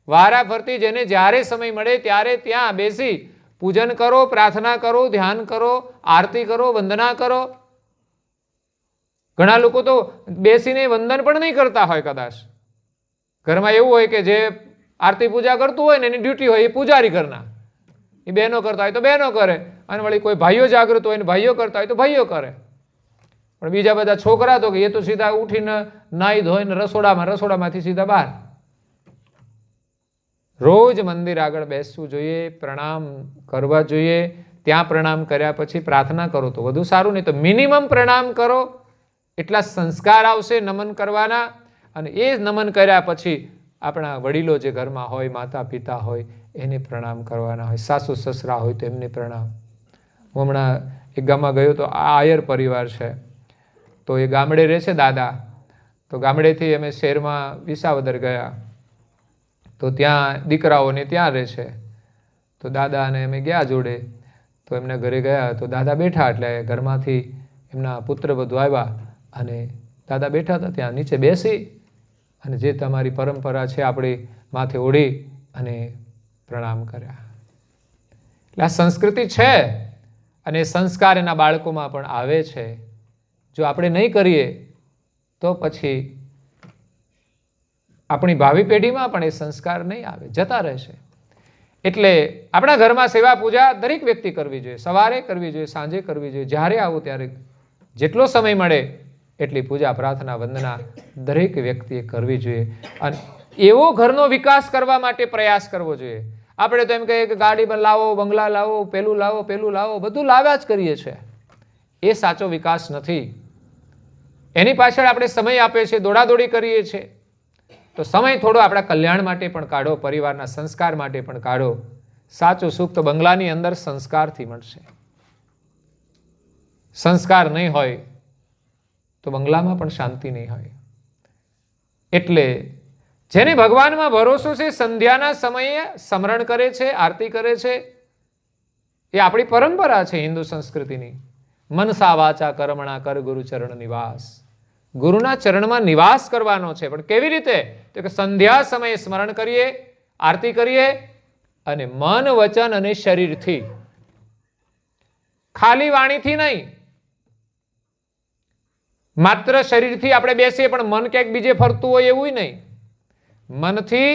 વારા ફરતી જેને જ્યારે સમય મળે ત્યારે ત્યાં બેસી પૂજન કરો, પ્રાર્થના કરો, ધ્યાન કરો, આરતી કરો, વંદના કરો. ઘણા લોકો તો બેસીને વંદન પણ નહીં કરતા હોય. કદાચ ઘરમાં એવું હોય કે જે આરતી પૂજા કરતું હોય ને એની ડ્યુટી હોય એ પૂજારી ઘરના, એ બહેનો કરતા હોય તો બહેનો કરે, અને વળી કોઈ ભાઈઓ જાગૃત હોય ને ભાઈઓ કરતા હોય તો ભાઈઓ કરે. પણ બીજા બધા છોકરા તો કે એ તો સીધા ઉઠીને નાહી ધોઈને રસોડામાંથી સીધા બહાર. રોજ મંદિર આગળ બેસવું જોઈએ, પ્રણામ કરવા જોઈએ. ત્યાં પ્રણામ કર્યા પછી પ્રાર્થના કરો તો વધુ સારું, નહીં તો મિનિમમ પ્રણામ કરો. એટલા સંસ્કાર આવશે નમન કરવાના. અને એ નમન કર્યા પછી આપણા વડીલો જે ઘરમાં હોય, માતા પિતા હોય, એને પ્રણામ કરવાના હોય. સાસુ સસરા હોય તો એમને પ્રણામ. હું હમણાં એક ગામમાં ગયો તો આ આયર પરિવાર છે, તો એ ગામડે રહે છે દાદા. તો ગામડેથી અમે શહેરમાં વિસાવદર ગયા, તો ત્યાં દીકરાઓને ત્યાં રહે છે. તો દાદાને અમે ગયા જોડે, તો એમના ઘરે ગયા તો દાદા બેઠા, એટલે ઘરમાંથી એમના પુત્ર બધું આવ્યા અને દાદા બેઠા હતા ત્યાં નીચે બેસી અને જે તમારી પરંપરા છે આપણી માથે ઓઢી અને પ્રણામ કર્યા. એટલે આ સંસ્કૃતિ છે અને સંસ્કાર એના બાળકોમાં પણ આવે છે. જો આપણે નહીં કરીએ તો પછી આપણી ભાવિ પેઢીમાં પણ એ સંસ્કાર નહીં આવે, જતા રહેશે. એટલે આપણા ઘરમાં સેવા પૂજા દરેક વ્યક્તિ કરવી જોઈએ. સવારે કરવી જોઈએ, સાંજે કરવી જોઈએ, જ્યારે આવો ત્યારે જેટલો સમય મળે એટલી પૂજા, પ્રાર્થના, વંદના દરેક વ્યક્તિએ કરવી જોઈએ. અને એવો ઘરનો વિકાસ કરવા માટે પ્રયાસ કરવો જોઈએ. આપણે તો એમ કહીએ કે ગાડી લાવો, બંગલા લાવો, પેલું લાવો, બધું લાવ્યા જ કરીએ છીએ. એ સાચો વિકાસ નથી. એની પાછળ આપણે સમય આપીએ છીએ, દોડાદોડી કરીએ છીએ. તો સમય થોડો આપણા કલ્યાણ માટે પણ કાઢો, પરિવારના સંસ્કાર માટે પણ કાઢો. સાચું સુખ તો બંગલાની અંદર સંસ્કારથી મળશે. સંસ્કાર નહીં હોય તો બંગલામાં પણ શાંતિ નહીં હોય. એટલે જેને ભગવાનમાં ભરોસો છે, સંધ્યાના સમયે સ્મરણ કરે છે, આરતી કરે છે, એ આપણી પરંપરા છે હિન્દુ સંસ્કૃતિની. મનસા વાચા કર્મણા કર ગુરુ ચરણ નિવાસ. ગુરુના ચરણમાં નિવાસ કરવાનો છે. પણ કેવી રીતે? તો કે સંધ્યા સમયે સ્મરણ કરીએ, આરતી કરીએ, અને મન, વચન અને શરીરથી, ખાલી વાણીથી નહીં. માત્ર શરીરથી આપણે બેસીએ પણ મન ક્યાંક બીજે ફરતું હોય એવું નહીં. મનથી,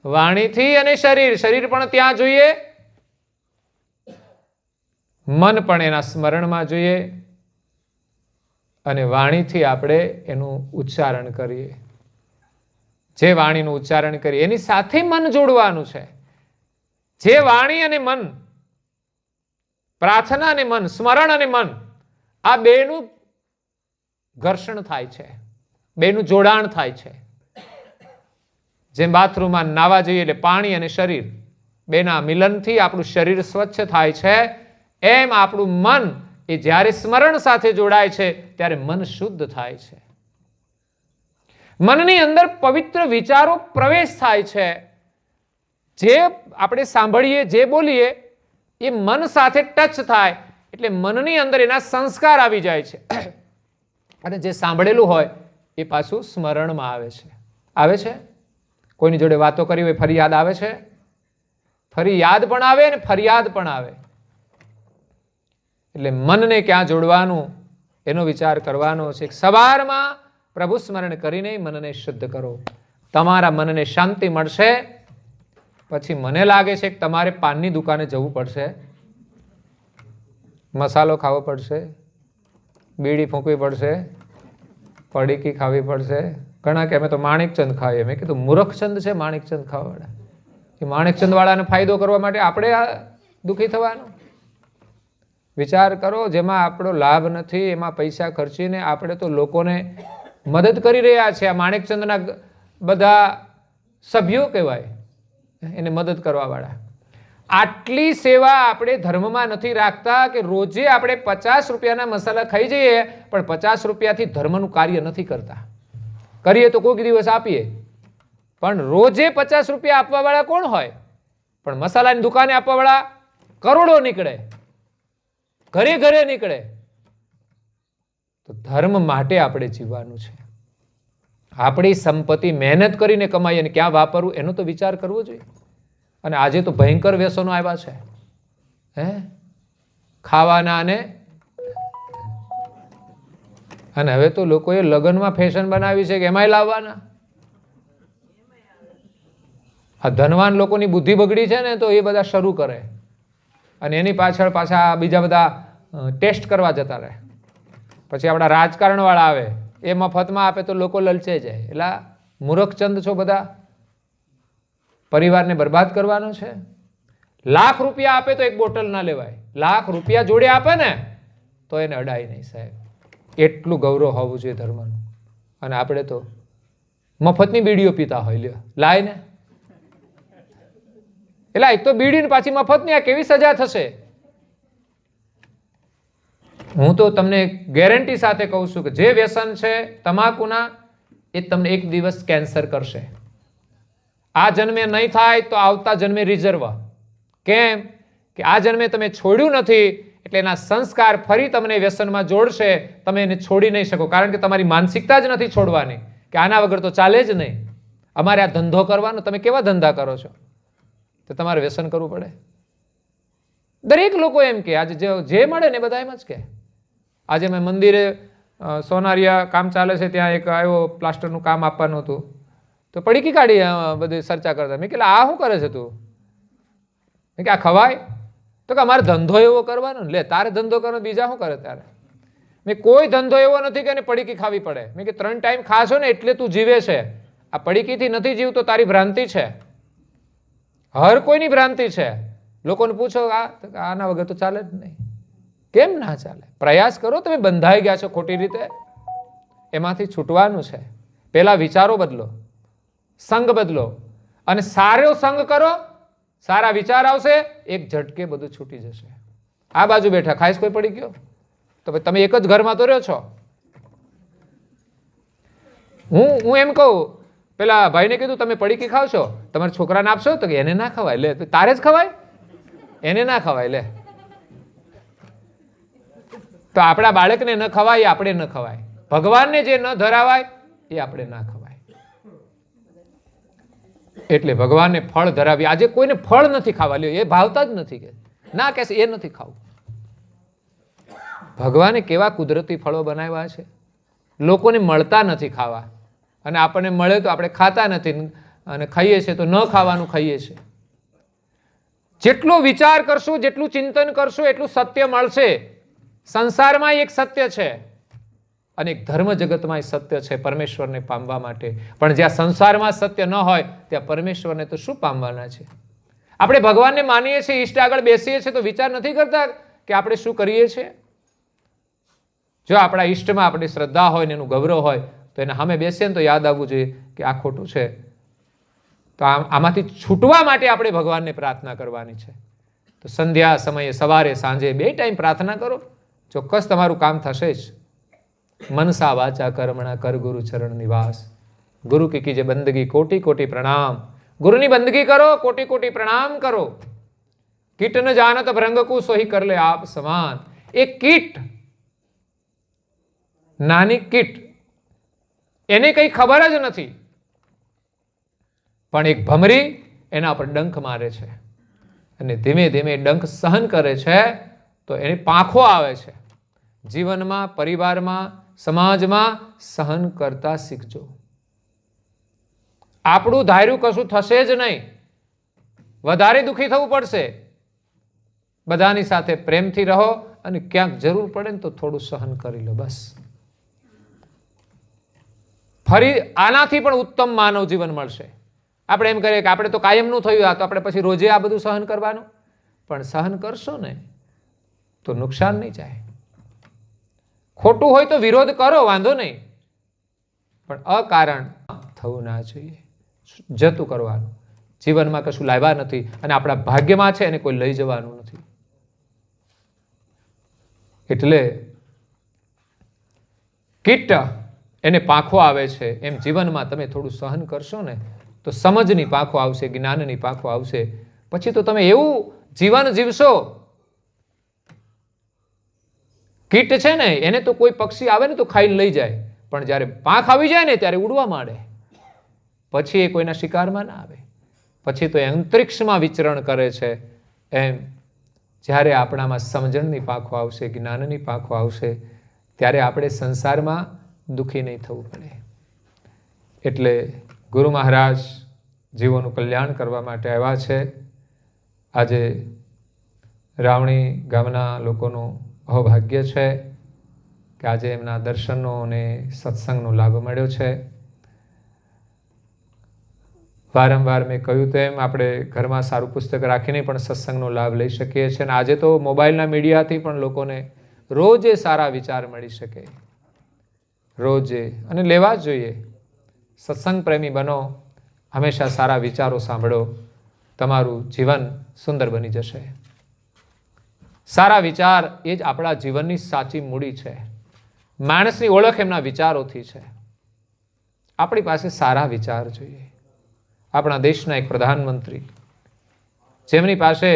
વાણીથી અને શરીર પણ ત્યાં જોઈએ, મન પણ એના સ્મરણમાં જોઈએ, અને વાણીથી આપણે એનું ઉચ્ચારણ કરીએ. જે વાણીનું ઉચ્ચારણ કરી એની સાથે મન જોડવાનું છે. જે વાણી અને મન, પ્રાર્થના અને મન, સ્મરણ અને મન, આ બેનું ઘર્ષણ થાય છે, બેનું જોડાણ થાય છે. જેમ બાથરૂમમાં નાવા જઈએ એટલે પાણી અને શરીર બેના મિલનથી આપણું શરીર સ્વચ્છ થાય છે, એમ આપણું મન એ જ્યારે સ્મરણ સાથે જોડાય છે ત્યારે મન શુદ્ધ થાય છે. મનની અંદર પવિત્ર વિચારો પ્રવેશ થાય છે. જે આપણે સાંભળીએ, જે બોલીએ એ મન સાથે ટચ થાય એટલે મનની અંદર એના સંસ્કાર આવી જાય છે અને જે સાંભળેલું હોય એ પાછું સ્મરણમાં આવે છે. આવે છે? કોઈની જોડે વાતો કરી હોય ફરી યાદ આવે છે? ફરી યાદ પણ આવે અને ફરિયાદ પણ આવે. એટલે મનને ક્યાં જોડવાનું એનો વિચાર કરવાનો છે. સવારમાં પ્રભુ સ્મરણ કરીને મનને શુદ્ધ કરો. તમારા મનને શાંતિ મળશે. પછી મને લાગે છે કે તમારે પાનની દુકાને જવું પડશે, મસાલો ખાવો પડશે, બીડી ફૂંકવી પડશે, પડીકી ખાવી પડશે. ઘણા કે અમે તો માણેકચંદ ખાઈએ. મેં કીધું મૂર્ખચંદ છે માણેકચંદ ખાવાવાળા. એ માણેકચંદ વાળાને ફાયદો કરવા માટે આપણે આ દુઃખી થવાનું? વિચાર કરો, જેમાં આપણો લાભ નથી એમાં પૈસા ખર્ચીને આપણે તો લોકોને મદદ કરી રહ્યા છે. આ માણેકચંદના બધા સભ્યો કહેવાય એને મદદ કરવા વાળા. આટલી સેવા આપણે ધર્મમાં નથી રાખતા કે રોજે આપણે 50 રૂપિયાના મસાલા ખાઈ જઈએ પણ 50 રૂપિયાથી ધર્મનું કાર્ય નથી કરતા. કરીએ તો કોઈક દિવસ આપીએ, પણ રોજે 50 રૂપિયા આપવા વાળા કોણ હોય? પણ મસાલાની દુકાને આપવા વાળા કરોડો નીકળે, ઘરે ઘરે નીકળે. તો ધર્મ માટે આપણે જીવવાનું છે. આપણી સંપત્તિ મહેનત કરીને કમાઈ અને ક્યાં વાપરવું એનો તો વિચાર કરવો જોઈએ. અને આજે તો ભયંકર વ્યસનો આવ્યા છે, ખાવાના અને હવે તો લોકોએ લગ્નમાં ફેશન બનાવી છે કે એમાંય લાવવાના. આ ધનવાન લોકોની બુદ્ધિ બગડી છે ને તો એ બધા શરૂ કરે અને એની પાછળ પાછા બીજા બધા ટેસ્ટ કરવા જતા રહે. પછી આપણા રાજકારણ વાળા આવે, એ મફતમાં આપે તો લોકો લલચે જાય. એટલે મૂર્ખચંદ છો બધા, પરિવારને બરબાદ કરવાનો છે. લાખ રૂપિયા આપે તો એક બોટલ ના લેવાય. લાખ રૂપિયા જોડે આપે ને તો એને અડાય નહીં સાહેબ. એટલું ગૌરવ હોવું જોઈએ ધર્મનું. અને આપણે તો મફતની બીડીઓ પીતા હોય. લ્યો લાય ને, એટલે એક તો બીડી ને પાછી મફતની, આ કેવી સજા થશે? હું તો તમને ગેરંટી સાથે કહું છું કે જે વ્યસન છે તમાકુના એ તમને એક દિવસ કેન્સર કરશે. આ જન્મે નહીં થાય તો આવતા જન્મે રિઝર્વ. કેમ કે આ જન્મે તમે છોડ્યું નથી એટલે એના સંસ્કાર ફરી તમને વ્યસનમાં જોડશે. તમે એને છોડી નહીં શકો, કારણ કે તમારી માનસિકતા જ નથી છોડવાની કે આના વગર તો ચાલે જ નહીં, અમારે આ ધંધો કરવાનો. તમે કેવા ધંધા કરો છો? તો તમારે વ્યસન કરવું પડે. દરેક લોકો એમ કે આજે જે મળે ને બધા એમ જ કે. આજે મેં મંદિરે સોનારિયા કામ ચાલે છે, ત્યાં એક આવ્યો પ્લાસ્ટરનું કામ આપવાનું હતું, તો પડીકી કાઢી બધી ચર્ચા કરતા. મેં કીધું આ શું કરે છે તું? મેં કે આ ખવાય? તો કે અમારે ધંધો એવો કરવાનો. લે તારે ધંધો કરવાનો, બીજા શું કરે તારે? મેં કોઈ ધંધો એવો નથી કે એને પડીકી ખાવી પડે. મેં કે 3 ટાઈમ ખાશો ને એટલે તું જીવે છે. આ પડીકીથી નથી જીવતો, તારી ભ્રાંતિ છે. હર કોઈની ભ્રાંતિ છે. લોકોને પૂછો આના વગર તો ચાલે જ નહીં. કેમ ના ચાલે? પ્રયાસ કરો. તમે બંધાઈ ગયા છો ખોટી રીતે, એમાંથી છૂટવાનું છે. પહેલા વિચારો બદલો, સંગ બદલો, અને સારો સંગ કરો, સારા વિચાર આવશે, એક ઝટકે બધું છૂટી જશે. આ બાજુ બેઠા ખાઈશ કોઈ પડી ગયો તો તમે એક જ ઘરમાં તો રહ્યો છો. હું એમ કહું, પેલા ભાઈને કીધું તમે પડીકી ખાવ છો, તમારા છોકરાને આપશો? તો એને ના ખવાય. લે તારે જ ખવાય, એને ના ખવાય. લે તો આપણા બાળકને ન ખવાય, આપણે ન ખવાય. ભગવાનને જે ન ધરાવાય એ આપણે ના ખવાય. એટલે ભગવાનને ફળ ધરાવી. આજે કોઈને ફળ નથી ખાવા, લ્યો એ ભાવતા જ નથી, કે ના કહેશે એ નથી ખાવું. ભગવાને કેવા કુદરતી ફળો બનાવ્યા છે, લોકોને મળતા નથી ખાવા, અને આપણને મળે તો આપણે ખાતા નથી, અને ખાઈએ છીએ તો ન ખાવાનું ખાઈએ છીએ. જેટલો વિચાર કરશું, જેટલું ચિંતન કરશું એટલું સત્ય મળશે. સંસારમાં એક સત્ય છે અનેક ધર્મ જગતમાં સત્ય છે પરમેશ્વરને પામવા માટે, પણ જ્યાં સંસારમાં સત્ય ન હોય ત્યાં પરમેશ્વરને તો શું પામવાના છે? આપણે ભગવાનને માનીએ છીએ, ઈષ્ટ આગળ બેસીએ છીએ તો વિચાર નથી કરતા કે આપણે શું કરીએ છીએ? જો આપણા ઈષ્ટમાં આપણી શ્રદ્ધા હોય ને એનું ગૌરવ હોય તો એને સામે બેસીએ ને તો યાદ આવવું જોઈએ કે આ ખોટું છે. તો આમાંથી છૂટવા માટે આપણે ભગવાનને પ્રાર્થના કરવાની છે. તો સંધ્યા સમયે, સવારે સાંજે 2 ટાઈમ પ્રાર્થના કરો, ચોક્કસ તમારું કામ થશે જ. મનસા વાચા કર્મણા કર ગુરુ ચરણ નિવાસ, ગુરુ કી કીજે બંદગી કોટી કોટી પ્રણામ. ગુરુની બંદગી કરો, કોટી કોટી પ્રણામ કરો. કીટ ન જાનત ભ્રંગકુ સોહી કર લે આપ સમાન. એક કીટ, નાની કીટ, એને કઈ ખબર જ નથી, પણ એક ભમરી એના પર ડંખ મારે છે અને ધીમે ધીમે ડંખ સહન કરે છે તો એની પાંખો આવે છે. જીવનમાં, પરિવારમાં, સમાજમાં સહન કરતા શીખજો. આપણું ધાર્યું કશું થશે જ નહીં, વધારે દુઃખી થવું પડશે. બધાની સાથે પ્રેમથી રહો અને ક્યાંક જરૂર પડે ને તો થોડું સહન કરી લો, બસ. ફરી આનાથી પણ ઉત્તમ માનવ જીવન મળશે. આપણે એમ કરીએ કે આપણે તો કાયમનું થયું, આ તો આપણે પછી રોજે આ બધું સહન કરવાનું, પણ સહન કરશો ને તો નુકસાન નહીં જાય. ખોટું હોય તો વિરોધ કરો, વાંધો નહીં, પણ અકારણ થવું ના જોઈએ. જતું કરવાનું. જીવનમાં કશું લાવ્યા નથી અને આપણા ભાગ્યમાં છે એને કોઈ લઈ જવાનું નથી. એટલે કીટ એને પાંખો આવે છે, એમ જીવનમાં તમે થોડું સહન કરશો ને તો સમજની પાંખો આવશે, જ્ઞાનની પાંખો આવશે. પછી તો તમે એવું જીવન જીવશો. કીટ છે ને એને તો કોઈ પક્ષી આવે ને તો ખાઈને લઈ જાય, પણ જ્યારે પાંખ આવી જાય ને ત્યારે ઉડવા માંડે. પછી એ કોઈના શિકારમાં ના આવે, પછી તો એ અંતરિક્ષમાં વિચરણ કરે છે. એમ જ્યારે આપણામાં સમજણની પાંખો આવશે, જ્ઞાનની પાંખો આવશે, ત્યારે આપણે સંસારમાં દુઃખી નહીં થવું પડે. એટલે ગુરુ મહારાજ જીવોનું કલ્યાણ કરવા માટે આવ્યા છે. આજે રાવણી ગામના લોકોનું અહોભાગ્ય છે કે આજે એમના દર્શનનો અને સત્સંગનો લાભ મળ્યો છે. વારંવાર મેં કહ્યું તેમ આપણે ઘરમાં સારું પુસ્તક રાખીને પણ સત્સંગનો લાભ લઈ શકીએ છીએ. અને આજે તો મોબાઈલના મીડિયાથી પણ લોકોને રોજે સારા વિચાર મળી શકે, રોજે, અને લેવા જ જોઈએ. સત્સંગ પ્રેમી બનો, હંમેશા સારા વિચારો સાંભળો, તમારું જીવન સુંદર બની જશે. સારા વિચાર એ જ આપણા જીવનની સાચી મૂડી છે. માણસની ઓળખ એમના વિચારોથી છે. આપણી પાસે સારા વિચાર જોઈએ. આપણા દેશના એક પ્રધાનમંત્રી, જેમની પાસે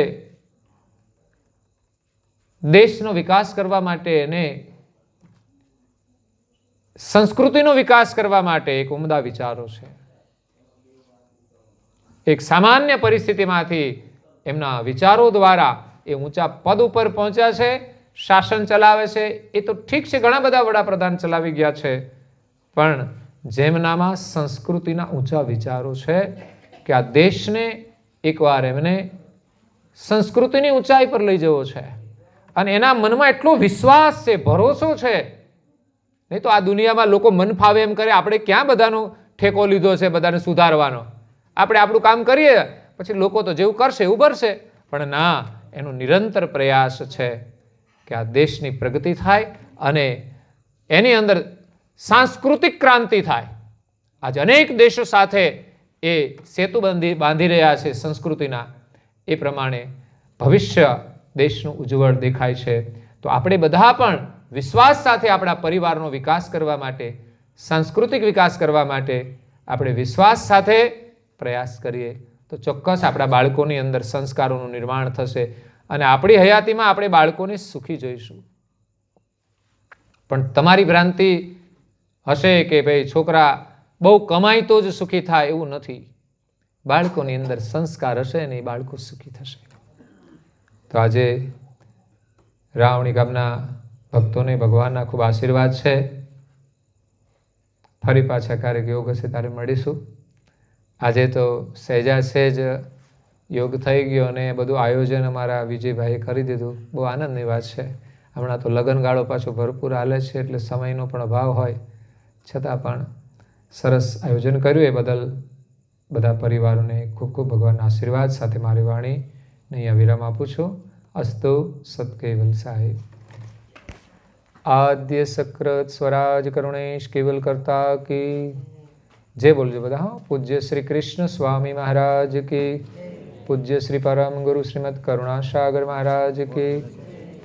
દેશનો વિકાસ કરવા માટે અને સંસ્કૃતિનો વિકાસ કરવા માટે એક ઉમદા વિચારો છે. એક સામાન્ય પરિસ્થિતિમાંથી એમના વિચારો દ્વારા એ ઊંચા પદ ઉપર પહોંચ્યા છે, શાસન ચલાવે છે. એ તો ઠીક છે, ઘણા બધા વડાપ્રધાન ચલાવી ગયા છે, પણ જેમનામાં સંસ્કૃતિના ઊંચા વિચારો છે કે આ દેશને એકવાર એમને સંસ્કૃતિની ઊંચાઈ પર લઈ જવો છે. અને એના મનમાં એટલો વિશ્વાસ છે, ભરોસો છે. નહીં તો આ દુનિયામાં લોકો મન ફાવે એમ કરે. આપણે ક્યાં બધાનો ઠેકો લીધો છે બધાને સુધારવાનો? આપણે આપણું કામ કરીએ, પછી લોકો તો જેવું કરશે એવું ભરશે. પણ ના, એનો નિરંતર પ્રયાસ છે કે આ દેશની પ્રગતિ થાય અને એની અંદર સાંસ્કૃતિક ક્રાંતિ થાય. આજે અનેક દેશો સાથે એ સેતુ બાંધી રહ્યા છે સંસ્કૃતિના. એ પ્રમાણે ભવિષ્ય દેશનું ઉજ્જવળ દેખાય છે. તો આપણે બધા પણ વિશ્વાસ સાથે આપણા પરિવારનો વિકાસ કરવા માટે, સાંસ્કૃતિક વિકાસ કરવા માટે આપણે વિશ્વાસ સાથે પ્રયાસ કરીએ તો ચોક્કસ આપણા બાળકોની અંદર સંસ્કારોનું નિર્માણ થશે અને આપણી હયાતીમાં આપણે બાળકોને સુખી જોઈશું. પણ તમારી ભ્રાંતિ હશે કે ભાઈ છોકરા બહુ કમાય તો જ સુખી થાય, એવું નથી. બાળકોની અંદર સંસ્કાર હશે ને એ બાળકો સુખી થશે. તો આજે રાવણી ગામના ભક્તોને ભગવાનના ખૂબ આશીર્વાદ છે. ફરી પાછા ક્યારેક યોગ હશે ત્યારે મળીશું. આજે તો સહેજ યોગ થઈ ગયો અને બધું આયોજન અમારા વિજયભાઈએ કરી દીધું. બહુ આનંદની વાત છે. હમણાં તો લગ્નગાળો પાછો ભરપૂર હાલે છે એટલે સમયનો પણ અભાવ હોય, છતાં પણ સરસ આયોજન કર્યું એ બદલ બધા પરિવારોને ખૂબ ખૂબ ભગવાનના આશીર્વાદ સાથે મારી વાણીને અહીંયા વિરામ આપું છું. અસ્તુ સત્કેવલ સાહેબ. આદ્ય સક્રત સ્વરાજ કરુણેશ કેવલ કરતા કી જય બોલજો બધા. હા, પૂજ્ય શ્રી કૃષ્ણ સ્વામી મહારાજ કી, પૂજ્ય શ્રી પરમ ગુરુ શ્રીમદ કરુણાસાગર મહારાજ કી,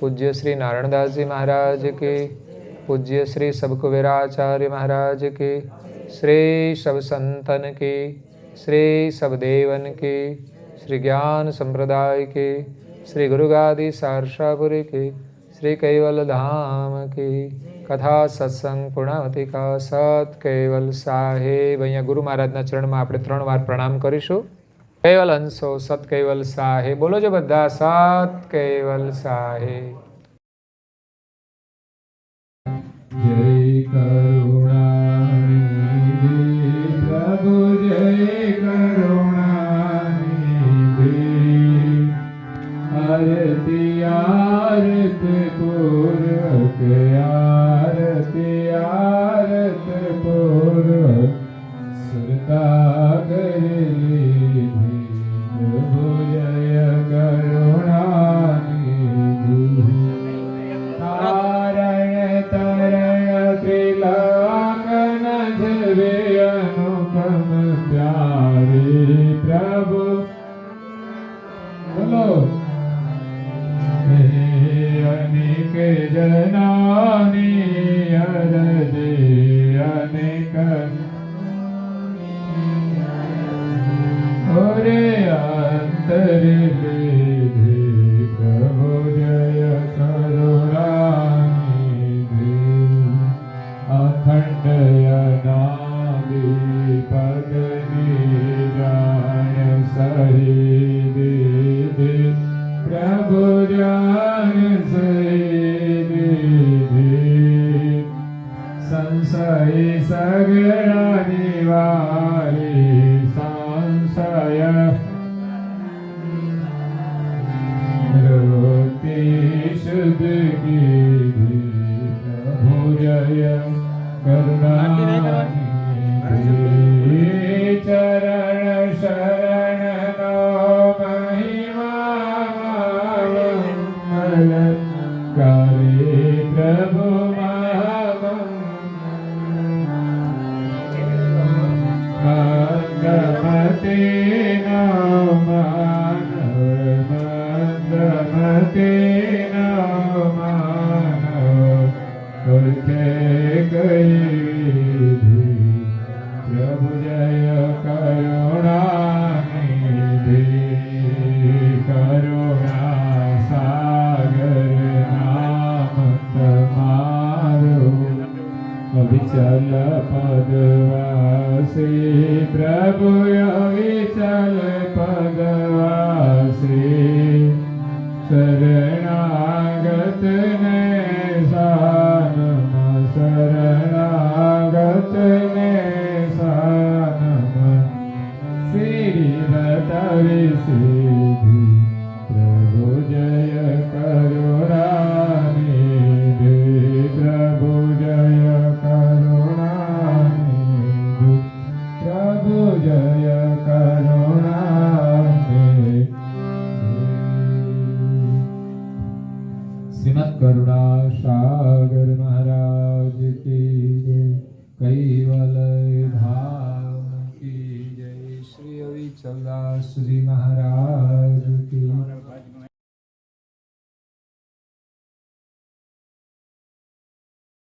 પૂજ્ય શ્રી નારાયણદાસજી મહારાજ કી, પૂજ્ય શ્રી સબકુબેરાચાર્ય મહારાજ કી, શ્રી સબ સંતન કી, श्री सबदेवन की, श्री ज्ञान संप्रदाय की, श्री गुरुगादि सारसापुरी की, श्री कैवल धाम की कथा सत्संग पूर्णावती का सत कैवल साहेब. અહીંયા ગુરુ મહારાજના ચરણમાં આપણે 3 વાર પ્રણામ કરીશું. कैवल हंसो सत कैवल साहेब. બોલો છો બધા, સત कैवल साहेब. जय करुणानिधि प्रभु जय करुणानिधि, आरती आरत पूर्वक, आरती आरत पूर्वक सुरतागर लीधि, प्रभु जय करुणानिधि. त्रिलोकन जवे अनुपम प्यारे प्रभु. बोलो अनेक जनानी अरजे अनेक ओरे अंतर प्रभु जय करुणानिधि. अखंड अनादि पदनी जाय सही दीदी, प्रभु जान सही दीदी. संशय सगला निवारी संशय रोति शुद्ध गिरी, प्रभु जय करुणानिधि. चरण शरण नो महिमा मंगल करे प्रभु मंगमते नो मानव, मंगमते नो मानव करके गई विधि, प्रभु जय करुणानिधि. करुणा सागर नाम तुम्हारो, अविचल पदवासी प्रभु अविचल पदवासी. शरणागत ने सानम, शरणागत ने सानम, श्री बतावी सिद्धि, प्रभु जय करुणानिधि, प्रभु जय करुणानिधि, प्रभु जय करुणानिधि. श्रीमद करुणा सागर महाराज की जय, कैवल धाम की जय, श्री अविचलदास जी महाराज की